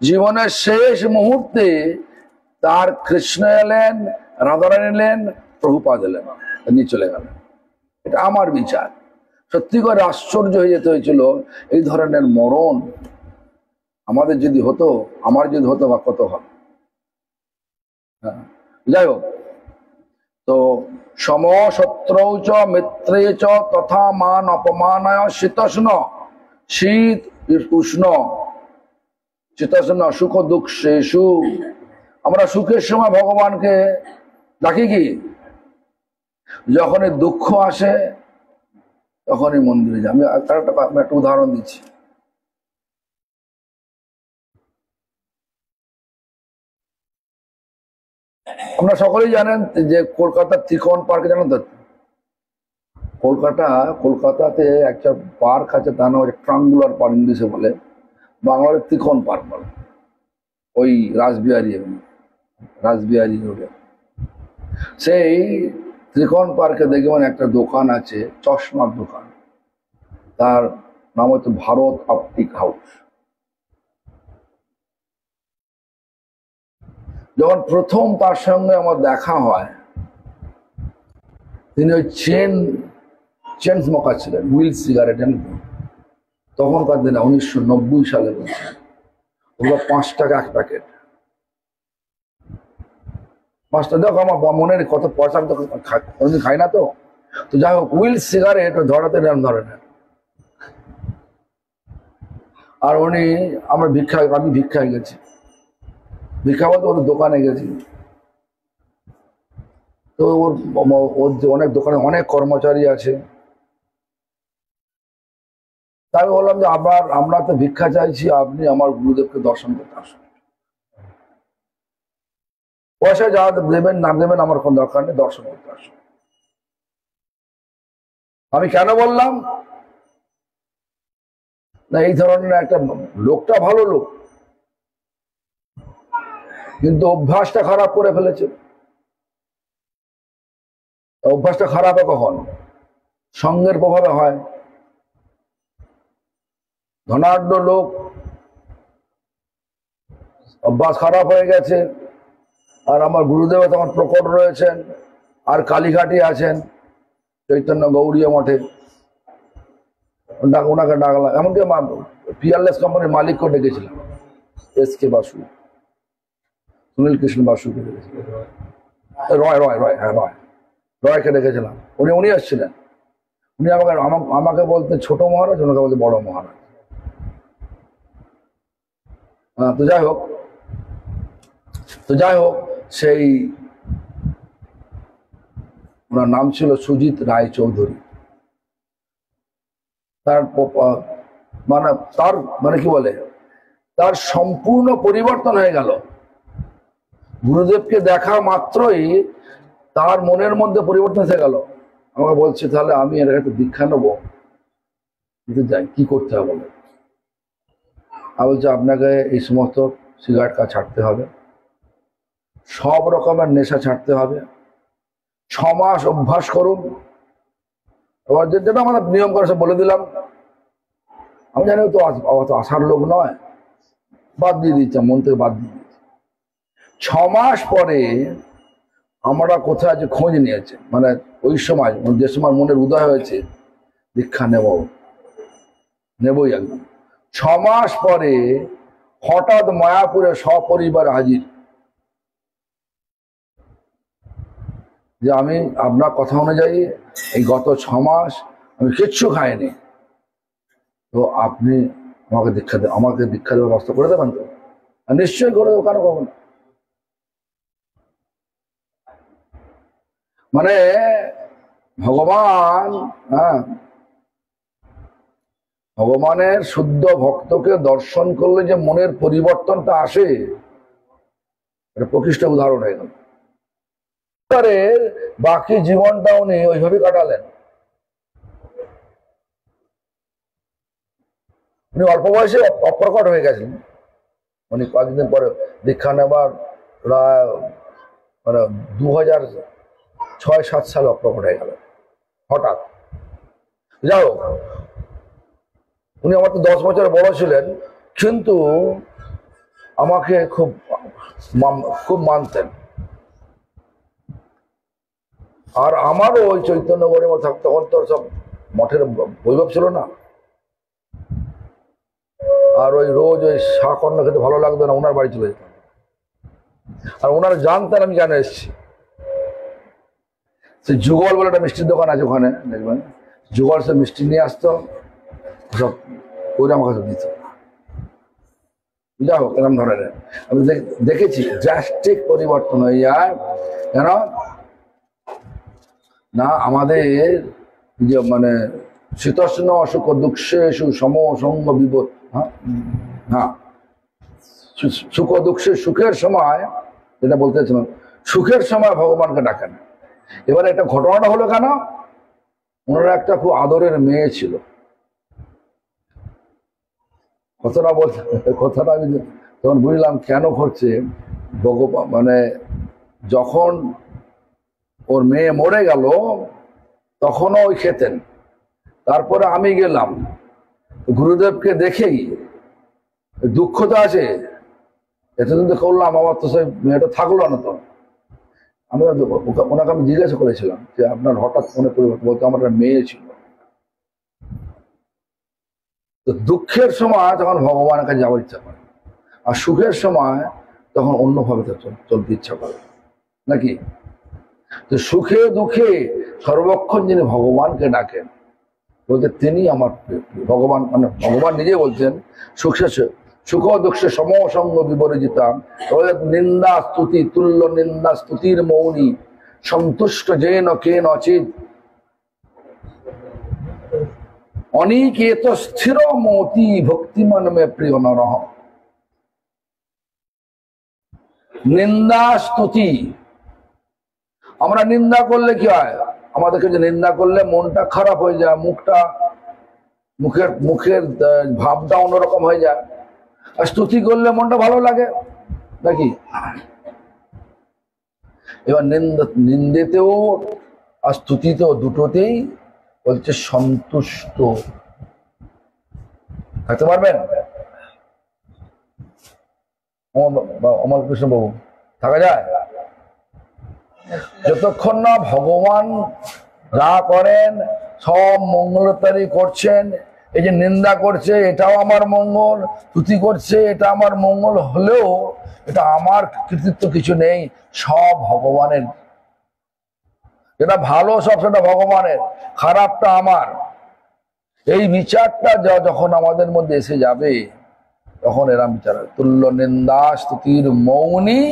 জীবনের শেষ মুহূর্তে তার কৃষ্ণ এলেন, রাধারানী এলেন, প্রভুপাদ এলেন, নিয়ে চলে গেলেন। এটা আমার বিচার। সত্যি করে আশ্চর্য হয়ে যেতে হয়েছিল, এই ধরনের মরণ আমাদের যদি হতো, আমার যদি হতো বা কত হবে। হ্যাঁ, যাই হোক, তো সমশত্রৌ চ মিত্রে চ তথা মান অপমানায় শীতোষ্ণ, শীত উষ্ণ, শীতোষ্ণ সুখ দুঃখেষু। আমরা সুখের সময় ভগবানকে ডাকি কি? যখনই দুঃখ আসে তখনই মন্দিরে যাই। আমি একটা উদাহরণ দিচ্ছি। আপনারা সকলেই জানেন যে কলকাতার ত্রিকোণ পার্কে, জানেন তো? কলকাতাতে একটা পার্ক আছে, তার নাম হচ্ছে ট্রাঙ্গুলার পার্ক, ইংলিশে বলে, বাংলার ত্রিকোণ পার্ক বলে। ওই রাসবিহারী রোডে সেই ত্রিকোণ পার্কে দেখবেন একটা দোকান আছে, চশমার দোকান, তার নাম হচ্ছে ভারত অপটিক হাউস। যখন প্রথম তার সঙ্গে আমার দেখা হয়, তিনি ওই চেন স্মোকার ছিলেন, হুইল সিগারেট। তখনকার দিনে 1990 সালে বলছে, ওগুলো 5 টাকা এক প্যাকেট। 5 টাকা, দেখো আমার মনের কত পয়সা, আমি তো কোনোদিন খাই না। তো যাই হোক, হুইল সিগারেট ধরাতে নাম ধরে না। আর আমি ভিক্ষায় গেছি, ভিক্ষা বলতে ওদের দোকানে গেছি। তো ওর যে অনেক দোকানে অনেক কর্মচারী আছে, তাই বললাম যে আমরা তো ভিক্ষা চাইছি, আপনি আমার গুরুদেবকে দর্শন করতে আসুন। পয়সা যা দেবেন না দেবেন আমার কোনো দরকার নেই, দর্শন করতে আসুন। আমি কেন বললাম না, এই ধরনের একটা লোকটা ভালো লোক, কিন্তু অভ্যাসটা খারাপ করে ফেলেছে। অভ্যাসটা খারাপ কখন? সঙ্গের প্রভাবে হয়। ধনাঢ্য লোক, অভ্যাস খারাপ হয়ে গেছে। আর আমার গুরুদেব তখন প্রকট রয়েছেন, আর কালীঘাটি আছেন, চৈতন্য গৌড়ীয় মঠে। ওনাকে ডাকলাম, এমনকি পিয়ারলেস কোম্পানির মালিককে ডেকেছিলাম, SK বাসু, সুনীল কৃষ্ণ বাসুকে ডেকেছিলাম, রয়কে ডেকেছিলাম। উনি আসছিলেন। উনি আমাকে বলতেন ছোট মহারাজ, ওনাকে বলতে বড় মহারাজ। তো যাই হোক, সেই ওনার নাম ছিল সুজিত রায় চৌধুরী। তার কি বলে, তার সম্পূর্ণ পরিবর্তন হয়ে গেল। গুরুদেবকে দেখা মাত্রই তার মনের মধ্যে পরিবর্তন এসে গেল। আমাকে বলছে, তাহলে আমি এর একটা দীক্ষা নেবো, যাই, কি করতে হবে? আমি বলছি, আপনাকে এই সমস্ত সিগারেট ছাড়তে হবে, সব রকমের নেশা ছাড়তে হবে, 6 মাস অভ্যাস করুন। এবার যেটা আমাদের নিয়ম করে সব বলে দিলাম। আমি জানি তো আসার লোক নয়, বাদ দিয়ে দিচ্ছে, মন থেকে বাদ দিয়ে দিচ্ছে। 6 মাস পরে আমরা কোথায় আছে খোঁজ নিয়েছে, মানে ওই সময় যে সময় মনের উদয় হয়েছে, দীক্ষা নেবই একদম। 6 মাস পরে হঠাৎ মায়াপুরে সপরিবার হাজির, যে আমি আপনার কথা অনুযায়ী এই গত 6 মাস আমি কিচ্ছু খাইনি, তো আপনি আমাকে দীক্ষা দেওয়ার ব্যবস্থা করে দেবেন তো? নিশ্চয়ই করে দেবো, কেন করবো না। মানে ভগবান, হ্যাঁ, ভগবানের শুদ্ধ ভক্তকে দর্শন করলে যে মনের পরিবর্তনটা আসে, এটা প্রকৃষ্ট উদাহরণ হয়ে গেল। বাকি জীবনটা উনি ওইভাবে কাটালেন। উনি অল্প বয়সে অপ্রকট হয়ে গেছেন। উনি কয়েকদিন পরে দীক্ষা নেবার প্রায় মানে 2006-7 সালে অপ্রকট হয়ে গেল হঠাৎ। যাই হোক, উনি আমার তো 10 বছর বড় ছিলেন, কিন্তু আমাকে খুব মানতেন। আর আমারও ওই চৈতন্য গরিমা থাকতো, তখন তো সব মঠের বৈভব ছিল না, আর ওই রোজ ওই শাক অন্ন খেতে ভালো লাগতো না, ওনার বাড়ি চলে যেতাম। আর ওনারা জানতেন আমি কেন এসেছি। সে যুগল বলে একটা মিষ্টির দোকান আছে ওখানে, দেখবেন, যুগল সে মিষ্টি নিয়ে আসতো, সব ওইটা আমার কাছে দিত। যাই হোক, এরকম ধরনের আমি দেখেছি ড্রাস্টিক পরিবর্তন হয়ে যায়। কেন না, আমাদের যে মানে শীতোষ্ণ সুখ দুঃখেষু সম সঙ্গ বিপদ, হ্যাঁ, সুখ দুঃখে সুখের সময়, যেটা বলতেছিলাম, সুখের সময় ভগবানকে ডাকেন। এবারে একটা ঘটনাটা হলো কেন, ওনারা একটা খুব আদরের মেয়ে ছিল। কথাটা আমি তখন বুঝলাম কেন করছে ভগবান। মানে যখন ওর মেয়ে মরে গেল তখনও ওই খেতেন। তারপরে আমি গেলাম গুরুদেবকে দেখেই, দুঃখ তো আছে, এতদিন তো করলাম, আমার তো সেই মেয়েটা থাকলো না। তো আমি ওনাকে আমি জিজ্ঞাসা করেছিলাম যে আপনার হঠাৎ মনে পরিবর্তন, বলতে আমার একটা মেয়ে ছিল। তো দুঃখের সময় তখন ভগবানের কাছে যাওয়ার ইচ্ছা করে, আর সুখের সময় তখন অন্যভাবে চলতে ইচ্ছা করে, নাকি? তো সুখে দুঃখে সর্বক্ষণ যিনি ভগবানকে ডাকেন, বলতে তিনি আমার ভগবান, মানে ভগবান নিজে বলছেন সুখ দুঃখে সমসঙ্গ বিবর্জিতাম নিন্দা স্তুতি তুল্য নিন্দা স্তুতির মৌনী সন্তুষ্ট যেন কেন অচিত অনিকেত স্থির মতি ভক্তিমান মে প্রিয় নরহ। নিন্দা স্তুতি, আমরা নিন্দা করলে কি হয়, আমাদেরকে যে নিন্দা করলে মনটা খারাপ হয়ে যায়, মুখের ভাবটা অন্যরকম হয়ে যায়। আর স্তুতি করলে মনটা ভালো লাগে, নাকি? এবার নিন্দেতেও আর স্তুতিতেও দুটোতেই বলছে সন্তুষ্ট থাকতে পারবেন। অমর কৃষ্ণ বাবু, থাকা যায়? যতক্ষণ না ভগবান যা করেন সব মঙ্গলতারই করছেন, এই যে নিন্দা করছে এটাও আমার মঙ্গল, স্তুতি করছে এটা আমার মঙ্গল, হলেও এটা আমার কৃতিত্ব কিছু নেই, সব ভগবানের। যেটা ভালো সব সেটা ভগবানের, খারাপটা আমার। এই বিচারটা যখন আমাদের মধ্যে এসে যাবে, তখন এরা বিচার তুল্য নিন্দা স্তুতির মৌনী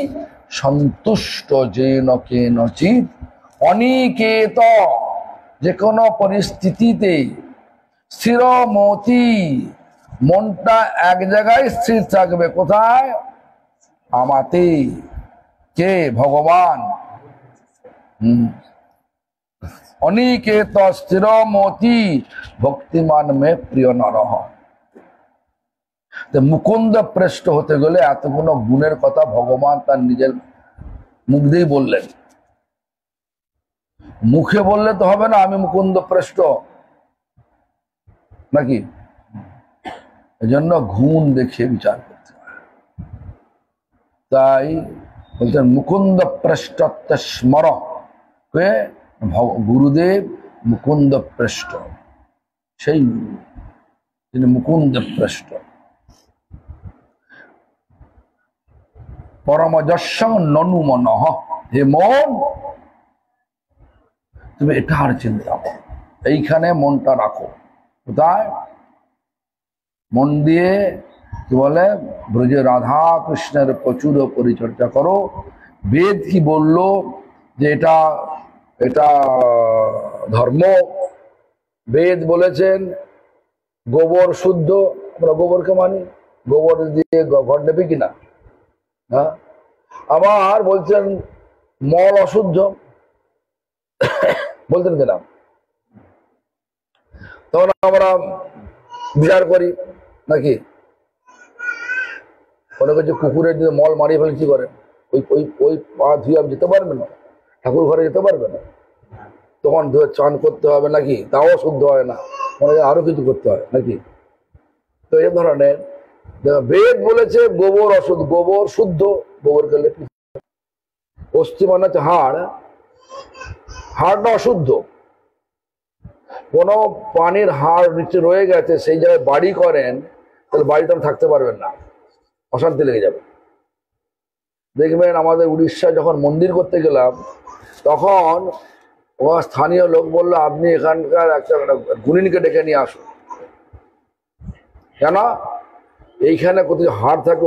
সন্তুষ্ট যেন কেনচিৎ অনিকেত, যে কোনো পরিস্থিতিতে স্থির মতি, মনটা এক জায়গায় স্থির থাকবে। কোথায়? আমাতে। কে? ভগবান। অনিকেত স্থির মতি ভক্তিমান মে প্রিয় নরহ। মুকুন্দ প্রেষ্ট হতে গেলে এতগুলো গুণের কথা ভগবান তার নিজের মুখ দিয়েই বললেন। মুখে বললে তো হবে না আমি মুকুন্দ প্রেষ্ট, নাকি? এজন্য গুণ দেখিয়ে বিচার করতে হয়। তাই বলছেন মুকুন্দ প্রেষ্টত্ব স্মর, গুরুদেব মুকুন্দ প্রেষ্ট, সেই তিনি মুকুন্দ প্রেষ্ট। পরমযস্য ননু মনঃ, হে মন তুমি এটার চিন্তা করো, এইখানে মনটা রাখো। কোথায়? মন দিয়ে কি বলে, ব্রজে রাধা কৃষ্ণের প্রচুর পরিচর্যা করো। বেদ কি বললো যে এটা এটা ধর্ম? বেদ বলেছেন গোবর শুদ্ধ, আমরা গোবরকে মানি, গোবর দিয়ে ঘর নেবে কিনা, হ্যাঁ? আবার বলছেন মল অশুদ্ধ, বলতেন কিনা? তখন আমরা বিচার করি নাকি? মনে করছে কুকুরের যদি মল মারিয়ে ফেলে কি করেন? ওই ওই ওই পা ধুয়ে আপনি যেতে পারবেন না, ঠাকুর ঘরে যেতে পারবে না, তখন ধুয়ে চান করতে হবে নাকি? তাও শুদ্ধ হয় না, মনে হয় আরো কিছু করতে হয় নাকি? তো এই ধরনের বেদ বলেছে গোবর অশুদ্ধ, গোবর শুদ্ধ, গোবর গেলে অস্থি মানে হচ্ছে হাড়, হাড়টা অশুদ্ধ। কোনো পানির হাড় নিচে রয়ে গেছে, সেই জায়গায় বাড়ি করেন, তাহলে বাড়িতে থাকতে পারবেন না, অশান্তি লেগে যাবে। দেখবেন আমাদের উড়িষ্যা যখন মন্দির করতে গেলাম, তখন ও স্থানীয় লোক বললো আপনি এখানকার একটা গুণিনকে ডেকে নিয়ে আসুন। কেন? এইখানে কোথাও হাড় থাকে,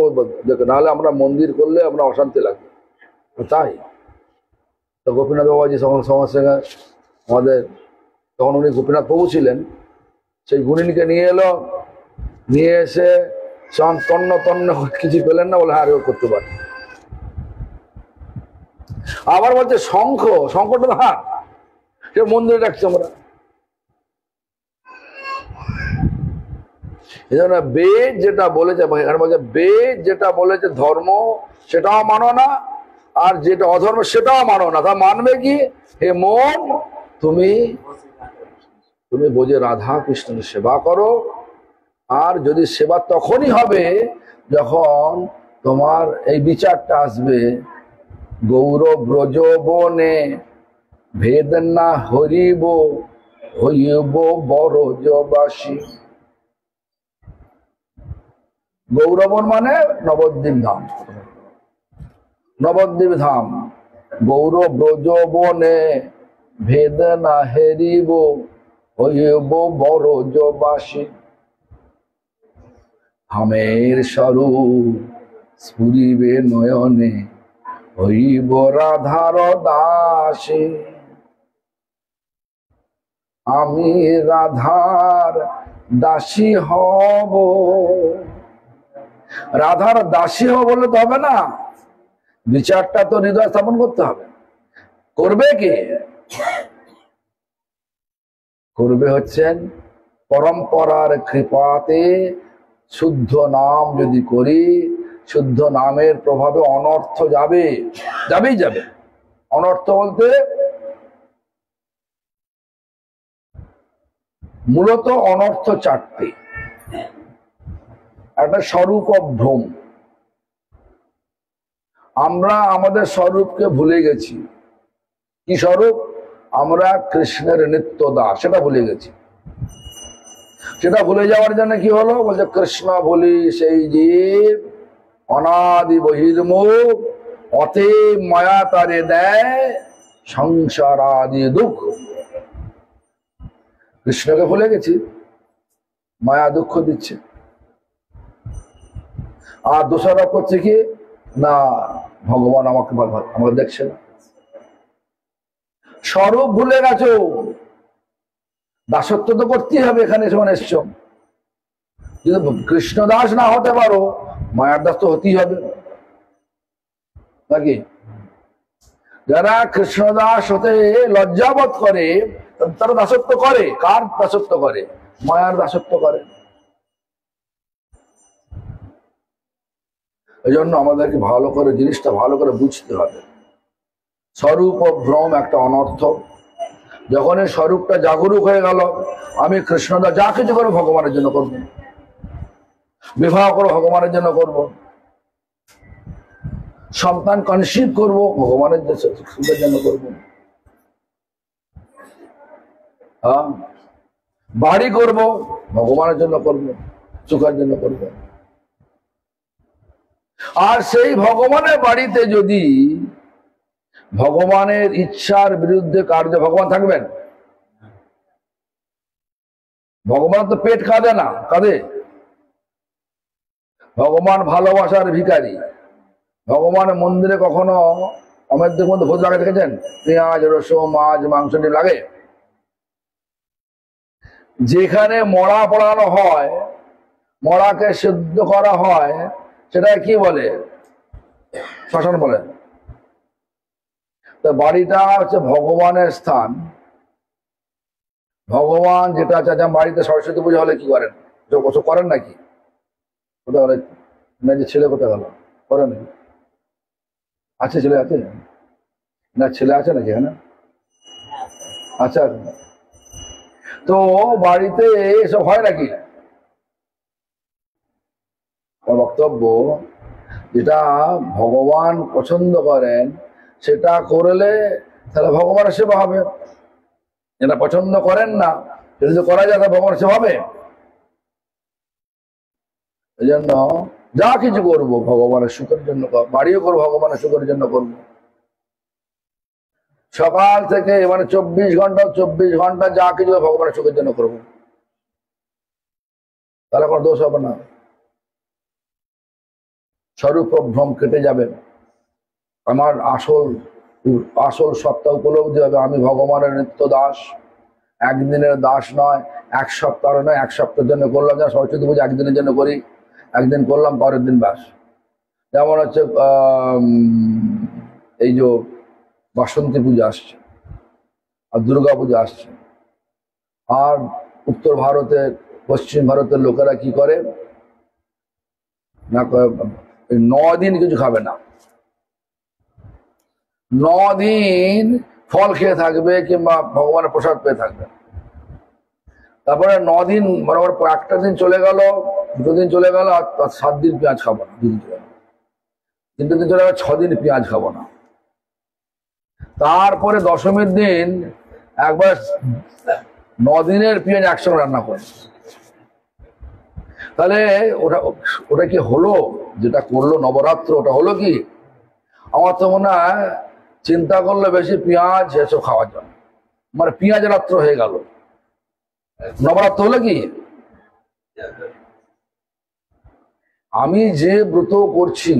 নাহলে আমরা মন্দির করলে আমরা অশান্তি লাগবে। তাই তো গোপীনাথ বাবাজি সমাজ থেকে আমাদের, তখন উনি গোপীনাথ প্রভু ছিলেন, সেই গুণিনকে নিয়ে এলো, নিয়ে এসে তন্ন তন্ন কিছু পেলেন না, বলে হ্যাঁ করতে পারে। আবার বলছে শঙ্খ, শঙ্খটা তো হাত, সে মন্দিরে রাখছি আমরা। এই জন্য বেদ যেটা বলেছে, এখানে বলছে বেদ যেটা বলেছে ধর্ম সেটাও মানো না, আর যেটা অধর্ম সেটাও মানো না। তা মানবে কি? হে মন, তুমি তুমি বোঝে রাধা কৃষ্ণের সেবা করো। আর যদি সেবা তখনই হবে যখন তোমার এই বিচারটা আসবে, গৌর ব্রজ বনে ভেদ না হরিব, হইব বরজবাসী। গৌরবন মানে নবদ্বীপ ধাম, নবদ্বীপ ধাম। গৌর ব্রজ বনে ভেদ না হেরিব, হইব বরজবাসী। ধামের স্বরূপ স্ফুরিবে নয়নে, হইব রাধার দাসী। আমি রাধার দাসী হব। রাধার দাসী হব বললে তো হবে না, বিচারটা তো হৃদয় স্থাপন করতে হবে। করবে কে? করবে হচ্ছেন পরম্পরার কৃপাতে শুদ্ধ নাম যদি করি, শুদ্ধ নামের প্রভাবে অনর্থ যাবে, যাবেই যাবে। অনর্থ বলতে মূলত অনর্থ চারটি। একটা স্বরূপ ভ্রম, আমরা আমাদের স্বরূপকে ভুলে গেছি। কি স্বরূপ? আমরা কৃষ্ণের নিত্য দাস, সেটা ভুলে গেছি। সেটা ভুলে যাওয়ার জন্য কি হলো? বলছে কৃষ্ণ বলি সেই জীব অনাদি বহির্মুখ, অতএব মায়া তারে দেয় সংসার আদি দুঃখ। কৃষ্ণকে ভুলে গেছি, মায়া দুঃখ দিচ্ছে। আর দোষারোপ করছে কি না, ভগবান আমাকে দেখছে না। স্বরূপ ভুলে গেছো, দাসত্ব তো করতেই হবে। এখানে সময় এসছো, যদি কৃষ্ণ দাস না হতে পারো, মায়ার দাস তো হতেই হবে নাকি? যারা কৃষ্ণ দাস হতে লজ্জাবোধ করে, তারা দাসত্ব করে। কার দাসত্ব করে? মায়ার দাসত্ব করে। এই জন্য আমাদেরকে ভালো করে জিনিসটা ভালো করে বুঝতে হবে। স্বরূপ ও ভ্রম একটা অনর্থ। যখন এই স্বরূপটা জাগরুক হয়ে গেল, আমি কৃষ্ণদা যা কিছু করবো ভগবানের জন্য করব, বিবাহ করবো ভগবানের জন্য করব, সন্তান কনসিভ করবো ভগবানের জন্য করব, হ্যাঁ, বাড়ি করব ভগবানের জন্য করব, সুখের জন্য করব। আর সেই ভগবানের বাড়িতে যদি ভগবানের ইচ্ছার বিরুদ্ধে কার্য ভগবান থাকবেন? ভগবান তো পেট কাঁদে না, কাঁদে? ভগবান ভালোবাসার ভিখারি। ভগবানের মন্দিরে কখনো অমেধ্যের মধ্যে ভোজ লাগে দেখেছেন? পেঁয়াজ রসুন মাছ মাংস ডিম লাগে? যেখানে মরা পড়ানো হয়, মরাকে সিদ্ধ করা হয়, সেটা কি বলে? শ্মশান বলে। তো বাড়িটা হচ্ছে ভগবানের স্থান। ভগবান যেটা আছে, বাড়িতে সরস্বতী পুজো হলে কি করেন? ওসব করেন নাকি? কোথায় হলে না, যে ছেলে কোথায় গেল? করেন নাকি? আছে ছেলে আছে না? ছেলে আছে নাকি এখানে? আচ্ছা, তো বাড়িতে এসব হয় নাকি? বক্তব্য, যেটা ভগবান পছন্দ করেন সেটা করলে তাহলে ভগবানের সেবা হবে। যেটা পছন্দ করেন না, যদি করা যায় তাহলে ভগবানের সেবা হবে? এই জন্য যা কিছু করবো ভগবানের সুখের জন্য, বাড়িও করবো ভগবানের সুখের জন্য করবো। সকাল থেকে মানে 24 ঘন্টা যা কিছু ভগবানের সুখের জন্য করবো, তাহলে কোনো দোষ হবে না। স্বরূপ ভ্রম কেটে যাবে। আমার আসল সত্তা উপলব্ধি হবে, আমি ভগবানের নিত্য দাস। একদিনের দাস নয়, এক সপ্তাহ নয়, এক সপ্তাহের জন্য করলাম, যেন সরস্বতী পুজো একদিনের জন্য করি, একদিন করলাম পরের দিন ব্যাস। যেমন হচ্ছে এই যে বাসন্তী পূজা আসছে আর দুর্গা পূজা আসছে, আর উত্তর ভারতের পশ্চিম ভারতের লোকেরা কি করে না, 9 দিন কিছু খাবে না, 9 দিন ফল খেয়ে থাকবে কিংবা ভগবানের প্রসাদ পেয়ে থাকবে। তারপরে 9 দিন বরাবর, একটা দিন চলে গেল, 2 দিন চলে গেল, আর 7 দিন পেঁয়াজ খাবো না, 2 দিন চলে গেল, 3টে দিন চলে গেল, 6 দিন পেঁয়াজ খাবো না। তারপরে দশমীর দিন একবার 9 দিনের পেঁয়াজ একসঙ্গে রান্না করে। তাহলে ওটা কি হলো? যেটা করলো নবরাত্র, ওটা হলো কি? আমার তো মনে হয় চিন্তা করলে বেশি পেঁয়াজ এসব খাওয়ার জন্য, মানে পেঁয়াজ রাত্র হয়ে গেল। নবরাত্র হলো কি? আমি যে ব্রত করছি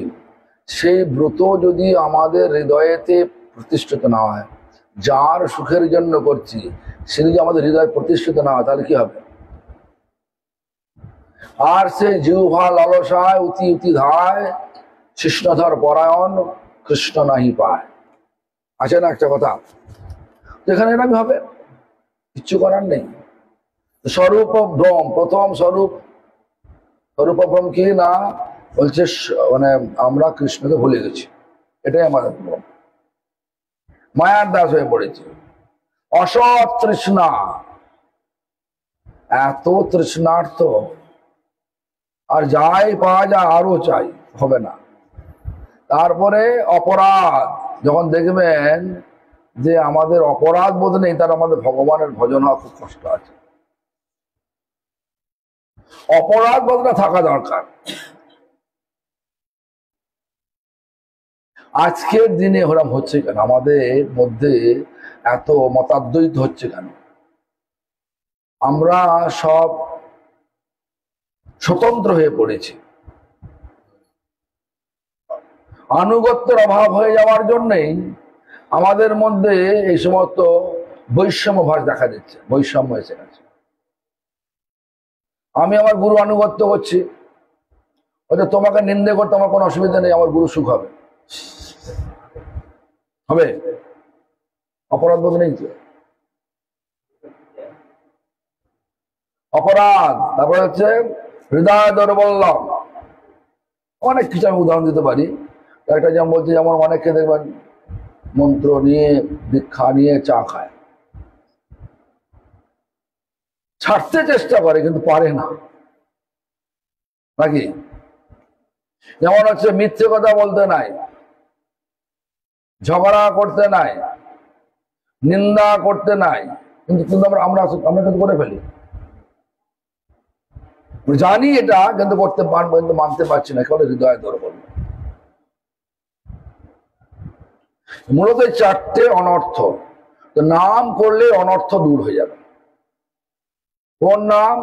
সেই ব্রত যদি আমাদের হৃদয়েতে প্রতিষ্ঠিত না হয়, যার সুখের জন্য করছি সে যদি আমাদের হৃদয়ে প্রতিষ্ঠিত না হয়, তাহলে কি হবে? আর সে জিহ্বা লালসায় উতি উতি ধায়, কৃষ্ণধর পরায়ণ কৃষ্ণ নাহি পায়। আছে না একটা কথা? যেখানে এরকম হবে, কিচ্ছু করার নেই। স্বরূপ ভ্রম, প্রথম স্বরূপ ভ্রম কি না বলছে, মানে আমরা কৃষ্ণকে ভুলে গেছি, এটাই আমাদের ভ্রম। মায়ার দাস হয়ে পড়েছে, অসৎ তৃষ্ণা, এত তৃষ্ণার্থ, আর যাই পাওয়া যায় আরো চাই, হবে না। তারপরে অপরাধ, যখন দেখবেন যে আমাদের অপরাধ বোধ নেই, তার আমাদের ভগবানের ভজন হওয়া খুব কষ্ট আছে। অপরাধ বোধটা থাকা দরকার। আজকের দিনে ওরম হচ্ছে কেন? আমাদের মধ্যে এত মতাদ্বৈত হচ্ছে কেন? আমরা সব স্বতন্ত্র হয়ে পড়েছি। আনুগত্যের অভাব হয়ে যাওয়ার জন্যই আমাদের মধ্যে এই সমস্ত বৈষম্য ভাস দেখা দিচ্ছে, বৈষম্য এসে গেছে। আমি আমার গুরু আনুগত্য করছি, হয়তো তোমাকে নিন্দে করতে আমার কোনো অসুবিধা নেই, আমার গুরু সুখ হবে, হবে? অপরাধ বোধ নেই তো? অপরাধ। তারপরে হচ্ছে হৃদয় দুর্বল। অনেক কিছু আমি উদাহরণ দিতে পারি। একটা যেমন বলছি, যেমন অনেকে দেখবেন মন্ত্র নিয়ে দীক্ষা নিয়ে চা খায়, ছাড়তে চেষ্টা করে কিন্তু পারে না, নাকি? যেমন হচ্ছে মিথ্যে কথা বলতে নাই, ঝগড়া করতে নাই, নিন্দা করতে নাই, কিন্তু আমরা কিন্তু করে ফেলি। জানি এটা, কিন্তু করতে পারবো, কিন্তু মানতে পারছি না, কেবল হৃদয় দুর্বল। মূলত এই চারটে অনর্থ। তো নাম করলে অনর্থ দূর হয়ে যাবে। কোন নাম?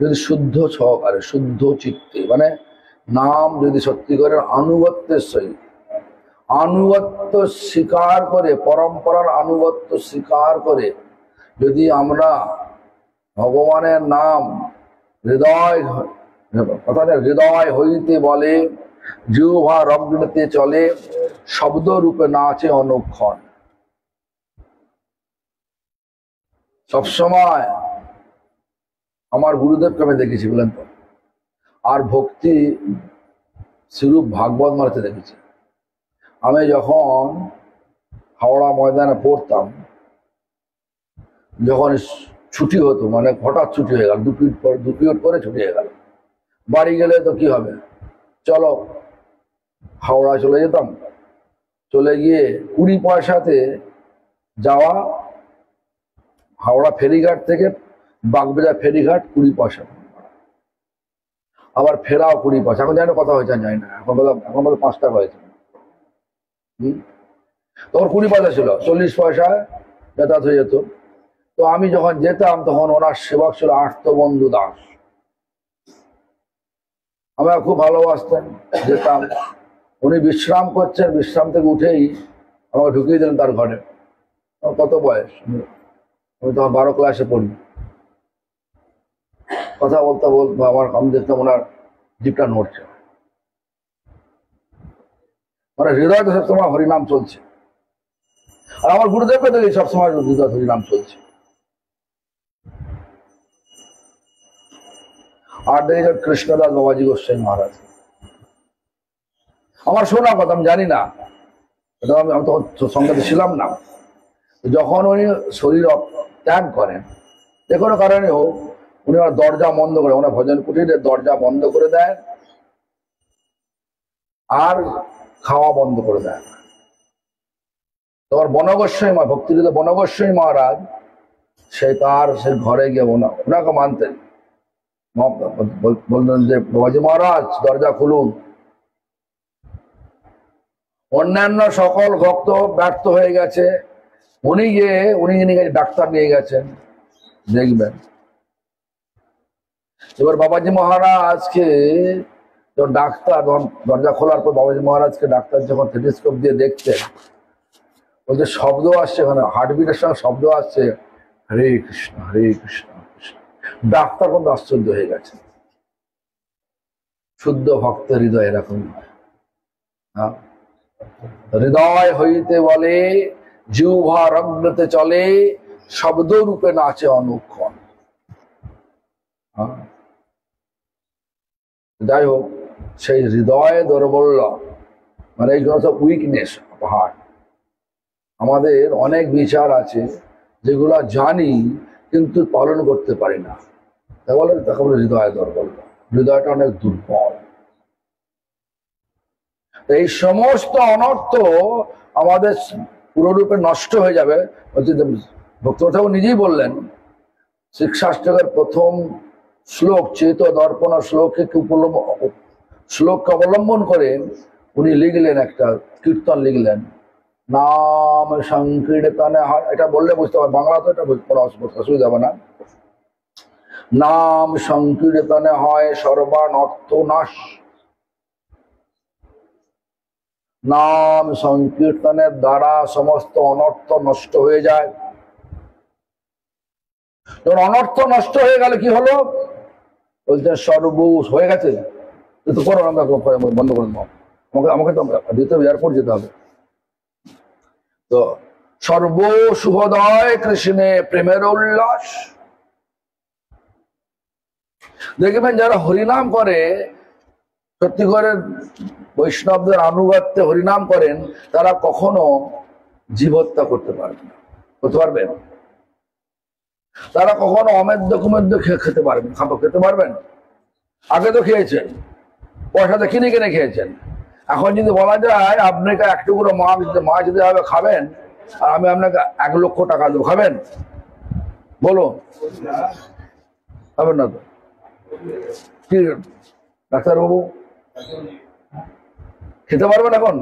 যদি শুদ্ধ সহকারে, শুদ্ধ চিত্তে, মানে নাম যদি সত্যি করে আনুগত্যের সহিত, আনুগত্য স্বীকার করে, পরম্পরার আনুগত্য স্বীকার করে যদি আমরা ভগবানের নাম হৃদয়, অর্থাৎ হৃদয় হইতে বলে, জিহ্বা রগ্নতে চলে, শব্দ রূপে নাচে অনুক্ষণ। সবসময় আমার গুরুদেবকে আমি দেখেছি, বলেন তো, আর ভক্তি শ্রীরূপ ভাগবত মারতে দেখেছি। আমি যখন হাওড়া ময়দানে পড়তাম, যখন ছুটি হতো, মানে হঠাৎ ছুটি হয়ে গেল, দু পিরিয়ড পরে ছুটি হয়ে গেল, বাড়ি গেলে তো কি হবে, চলো হাওড়া চলে যেতাম। চলে গিয়ে 20 পয়সাতে যাওয়া, হাওড়া ফেরিঘাট থেকে বাগবাজার ফেরিঘাট 20 পয়সা, আবার ফেরাও 20 পয়সা। এখন জানি না কথা হয়েছে, জানি না, এখন বোধ 5 টাকা হয়েছে। তখন 20 পয়সা ছিল, 40 পয়সায় যাতায়াত হয়ে যেত। তো আমি যখন যেতাম তখন ওনার সেবক ছিল আর্তবন্ধু দাস, আমরা খুব ভালোবাসতেন, যেতাম। উনি বিশ্রাম করছেন, বিশ্রাম থেকে উঠেই আমাকে ঢুকিয়ে দিলেন তার ঘরে। কত বয়স, আমি তখন 12 ক্লাসে পড়ি। কথা বলতে বলতে আমি দেখতাম ওনার জিপটা নড়ছে, মানে হৃদয় তো সবসময় হরিনাম চলছে। আর আমার গুরুদেবকে দেখি সবসময় হৃদয় হরিনাম চলছে। আর দেখি কৃষ্ণদাস বাবাজি গোস্বামী মহারাজ, আমার শোনা কথা, আমি জানি না, আমি তখন সঙ্গে ছিলাম না। যখন উনি শরীর ত্যাগ করেন, যে কোনো কারণে হোক, উনি আমার দরজা বন্ধ করে, ওনার ভজন কুটিরের দরজা বন্ধ করে দেন, আর খাওয়া বন্ধ করে দেন। তোমার বনগোস্বামী ভক্তিহৃদ বনগোস্বামী মহারাজ, সে ঘরে গিয়ে ওনাকে মানতেন, বললেন যে বাবাজি মহারাজ দরজা খুলুন। অন্যান্য সকল ভক্ত ব্যর্থ হয়ে গেছে, উনি ডাক্তার নিয়ে গেছেন, দেখবেন। এবার বাবাজি মহারাজকে যখন ডাক্তার, দরজা খোলার পর বাবাজি মহারাজকে ডাক্তার যখন টেলিস্কোপ দিয়ে দেখতেন, বলছে শব্দ আসছে, এখানে হার্টবিটের সঙ্গে শব্দ আসছে, হরে কৃষ্ণ হরে কৃষ্ণ কৃষ্ণ। ডাক্তার কিন্তু আশ্চর্য হয়ে গেছে। শুদ্ধ ভক্তের হৃদয় এরকম হয়। হৃদয় হইতে বলে, জিহ্বা রগ্নতে চলে, শব্দ রূপে নাচে অনুক্ষণ। যাই হোক, সেই হৃদয় দৌর্বল্য, মানে এই সব উইকনেস অফ হার্ট। আমাদের অনেক বিচার আছে যেগুলো জানি কিন্তু পালন করতে পারি না, তাকে বলে হৃদয় দৌর্বল্য। হৃদয়টা অনেক দুর্বল। এই সমস্ত অনর্থ আমাদের পুরোরূপে নষ্ট হয়ে যাবে। ভক্ত নিজেই বললেন, শিক্ষাষ্টকের প্রথম শ্লোক চেত দর্পণ শ্লোককে অবলম্বন করে উনি লিখলেন, একটা কীর্তন লিখলেন, নাম সংকীর্তনে হয়। এটা বললে বুঝতে পারবে, বাংলা তো এটা কোনো অসুবিধা হবে না। নাম সংকীর্তনে হয় সর্বানর্থ নাশ। নাম সংকীর্তনের দ্বারা সমস্ত অনর্থ নষ্ট হয়ে যায়। যখন অনর্থ নষ্ট হয়ে গেলে কি হলো, বলছেন সর্ব হয়ে গেছে, তো করো, বন্ধ করে দাও, আমাকে তো দিতে হবে, এয়ারপোর্ট যেতে হবে। তো সর্ব শুভদয় কৃষ্ণে প্রেমের উল্লাস। দেখবেন যারা হরিনাম করে, সত্যি করে বৈষ্ণবদের আনুগত্যে হরিনাম করেন, তারা কখনো জীবহত্যা করতে পারবেন না, করতে পারবেন। তারা কখনো অমেদ্য কুমেদ্য খেতে পারবেন, খেতে পারবেন। আগে তো খেয়েছেন, পয়সাতে কিনে কিনে খেয়েছেন। এখন যদি বলা যায় আপনাকে 1 টুকরো মাছ দিতে হবে, খাবেন, আর আমি আপনাকে 1 লক্ষ টাকা দেবো, খাবেন? বলুন, খাবেন না তো? কি ডাক্তারবাবু, খেতে পারবেন এখন?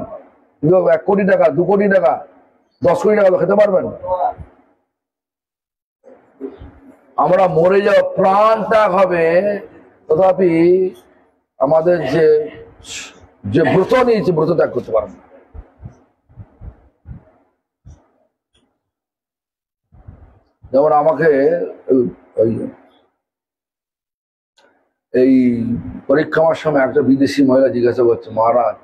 1 কোটি টাকা, 2 কোটি টাকা, 10 কোটি টাকা খেতে পারবেন? আমরা মরে যাওয়া প্রাণ ত্যাগ হবে, তথাপি আমাদের যে ব্রত নিয়েছে ব্রত ত্যাগ করতে পারবেন না। যেমন আমাকে এই পরীক্ষার সময় একটা বিদেশি মহিলা জিজ্ঞাসা করছে, মহারাজ,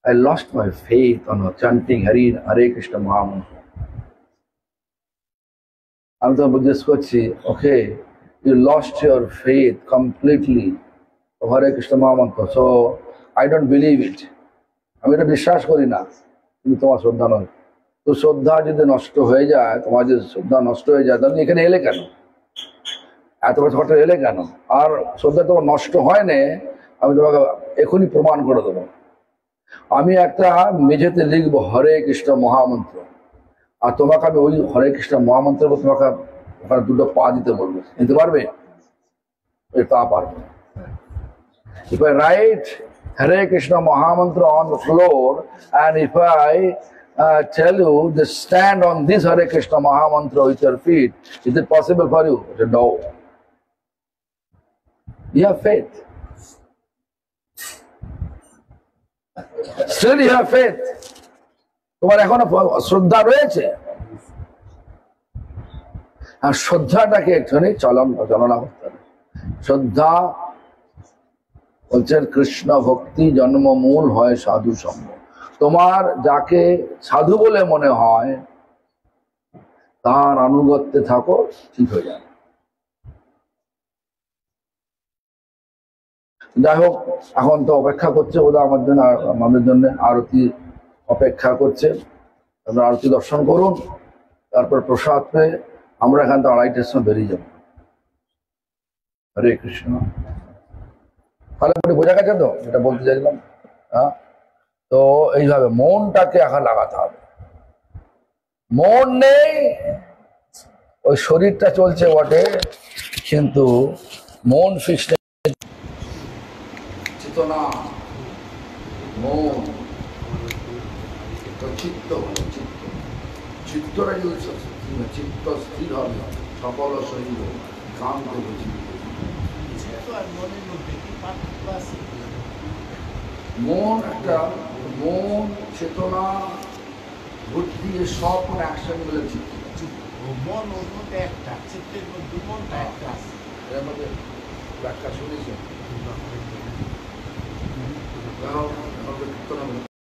I lost my faith on chanting Hare Krishna Mahamantha. আমি তো জিজ্ঞেস করছি, ওকে, you lost your faith completely of Hare Krishna Mahamantha, so I don't believe it. আমি এটা বিশ্বাস করি না, কিন্তু তোমার শ্রদ্ধা নয়। তো শ্রদ্ধা যদি নষ্ট হয়ে যায়, তোমার যদি শ্রদ্ধা নষ্ট হয়ে যায়, তাহলে এখানে এলে কেন? এত বছর ঘটে এলে কেন? আর শ্রদ্ধা তোমার নষ্ট হয় না, আমি তোমাকে এখনই প্রমাণ করে দেবো। আমি একটা মেঝেতে লিখবো হরে কৃষ্ণ মহামন্ত্র, আর তোমাকে আমি ওই হরে কৃষ্ণ মহামন্ত্রের উপর তোমাকে ওখানে 2টো পা দিতে বলবো, নিতে পারবে? তা পারবে। If I write Hare Krishna Mahamantra on the floor, and if I tell you, just stand on this Hare Krishna Mahamantra with your feet, is it possible for you? I said, no. You have faith. Still you have faith. তোমার এখনো শ্রদ্ধা রয়েছে, আর শ্রদ্ধাটাকে একটুখানি চালনা করতে হবে। শ্রদ্ধা বলছেন কৃষ্ণ ভক্তি জন্মমূল হয় সাধু সঙ্গ। তোমার যাকে সাধু বলে মনে হয় তার আনুগত্যে থাকো, ঠিক হয়ে যাবে। যাই হোক, এখন তো অপেক্ষা করছে বোধহয় আমাদের জন্য আরতি অপেক্ষা করছে। আপনারা আরতি দর্শন করুন, তারপর প্রসাদ পেয়ে আমরা এখান থেকে 2:30টার সময় বেরিয়ে যাব। হরে কৃষ্ণ। তাহলে বোঝা গেছে তো এটা বলতে চাইলাম? হ্যাঁ, তো এইভাবে মনটাকে এখন লাগাতে হবে। মন নেই, ওই শরীরটা চলছে বটে, কিন্তু মন ফিক্স নেই। চেতনা, মন, চিত্ত, চিত্তটা যদি চিত্ত স্থির হবে, সকল শরীর কান্ত মন একটা, মন, চেতনা, বুদ্ধি, সব অ্যাকশন গুলো মন ওর মধ্যে একটা, চিত্তের মধ্যে মনটা একটা, এর মধ্যে ব্যাখ্যা শুনেছেন?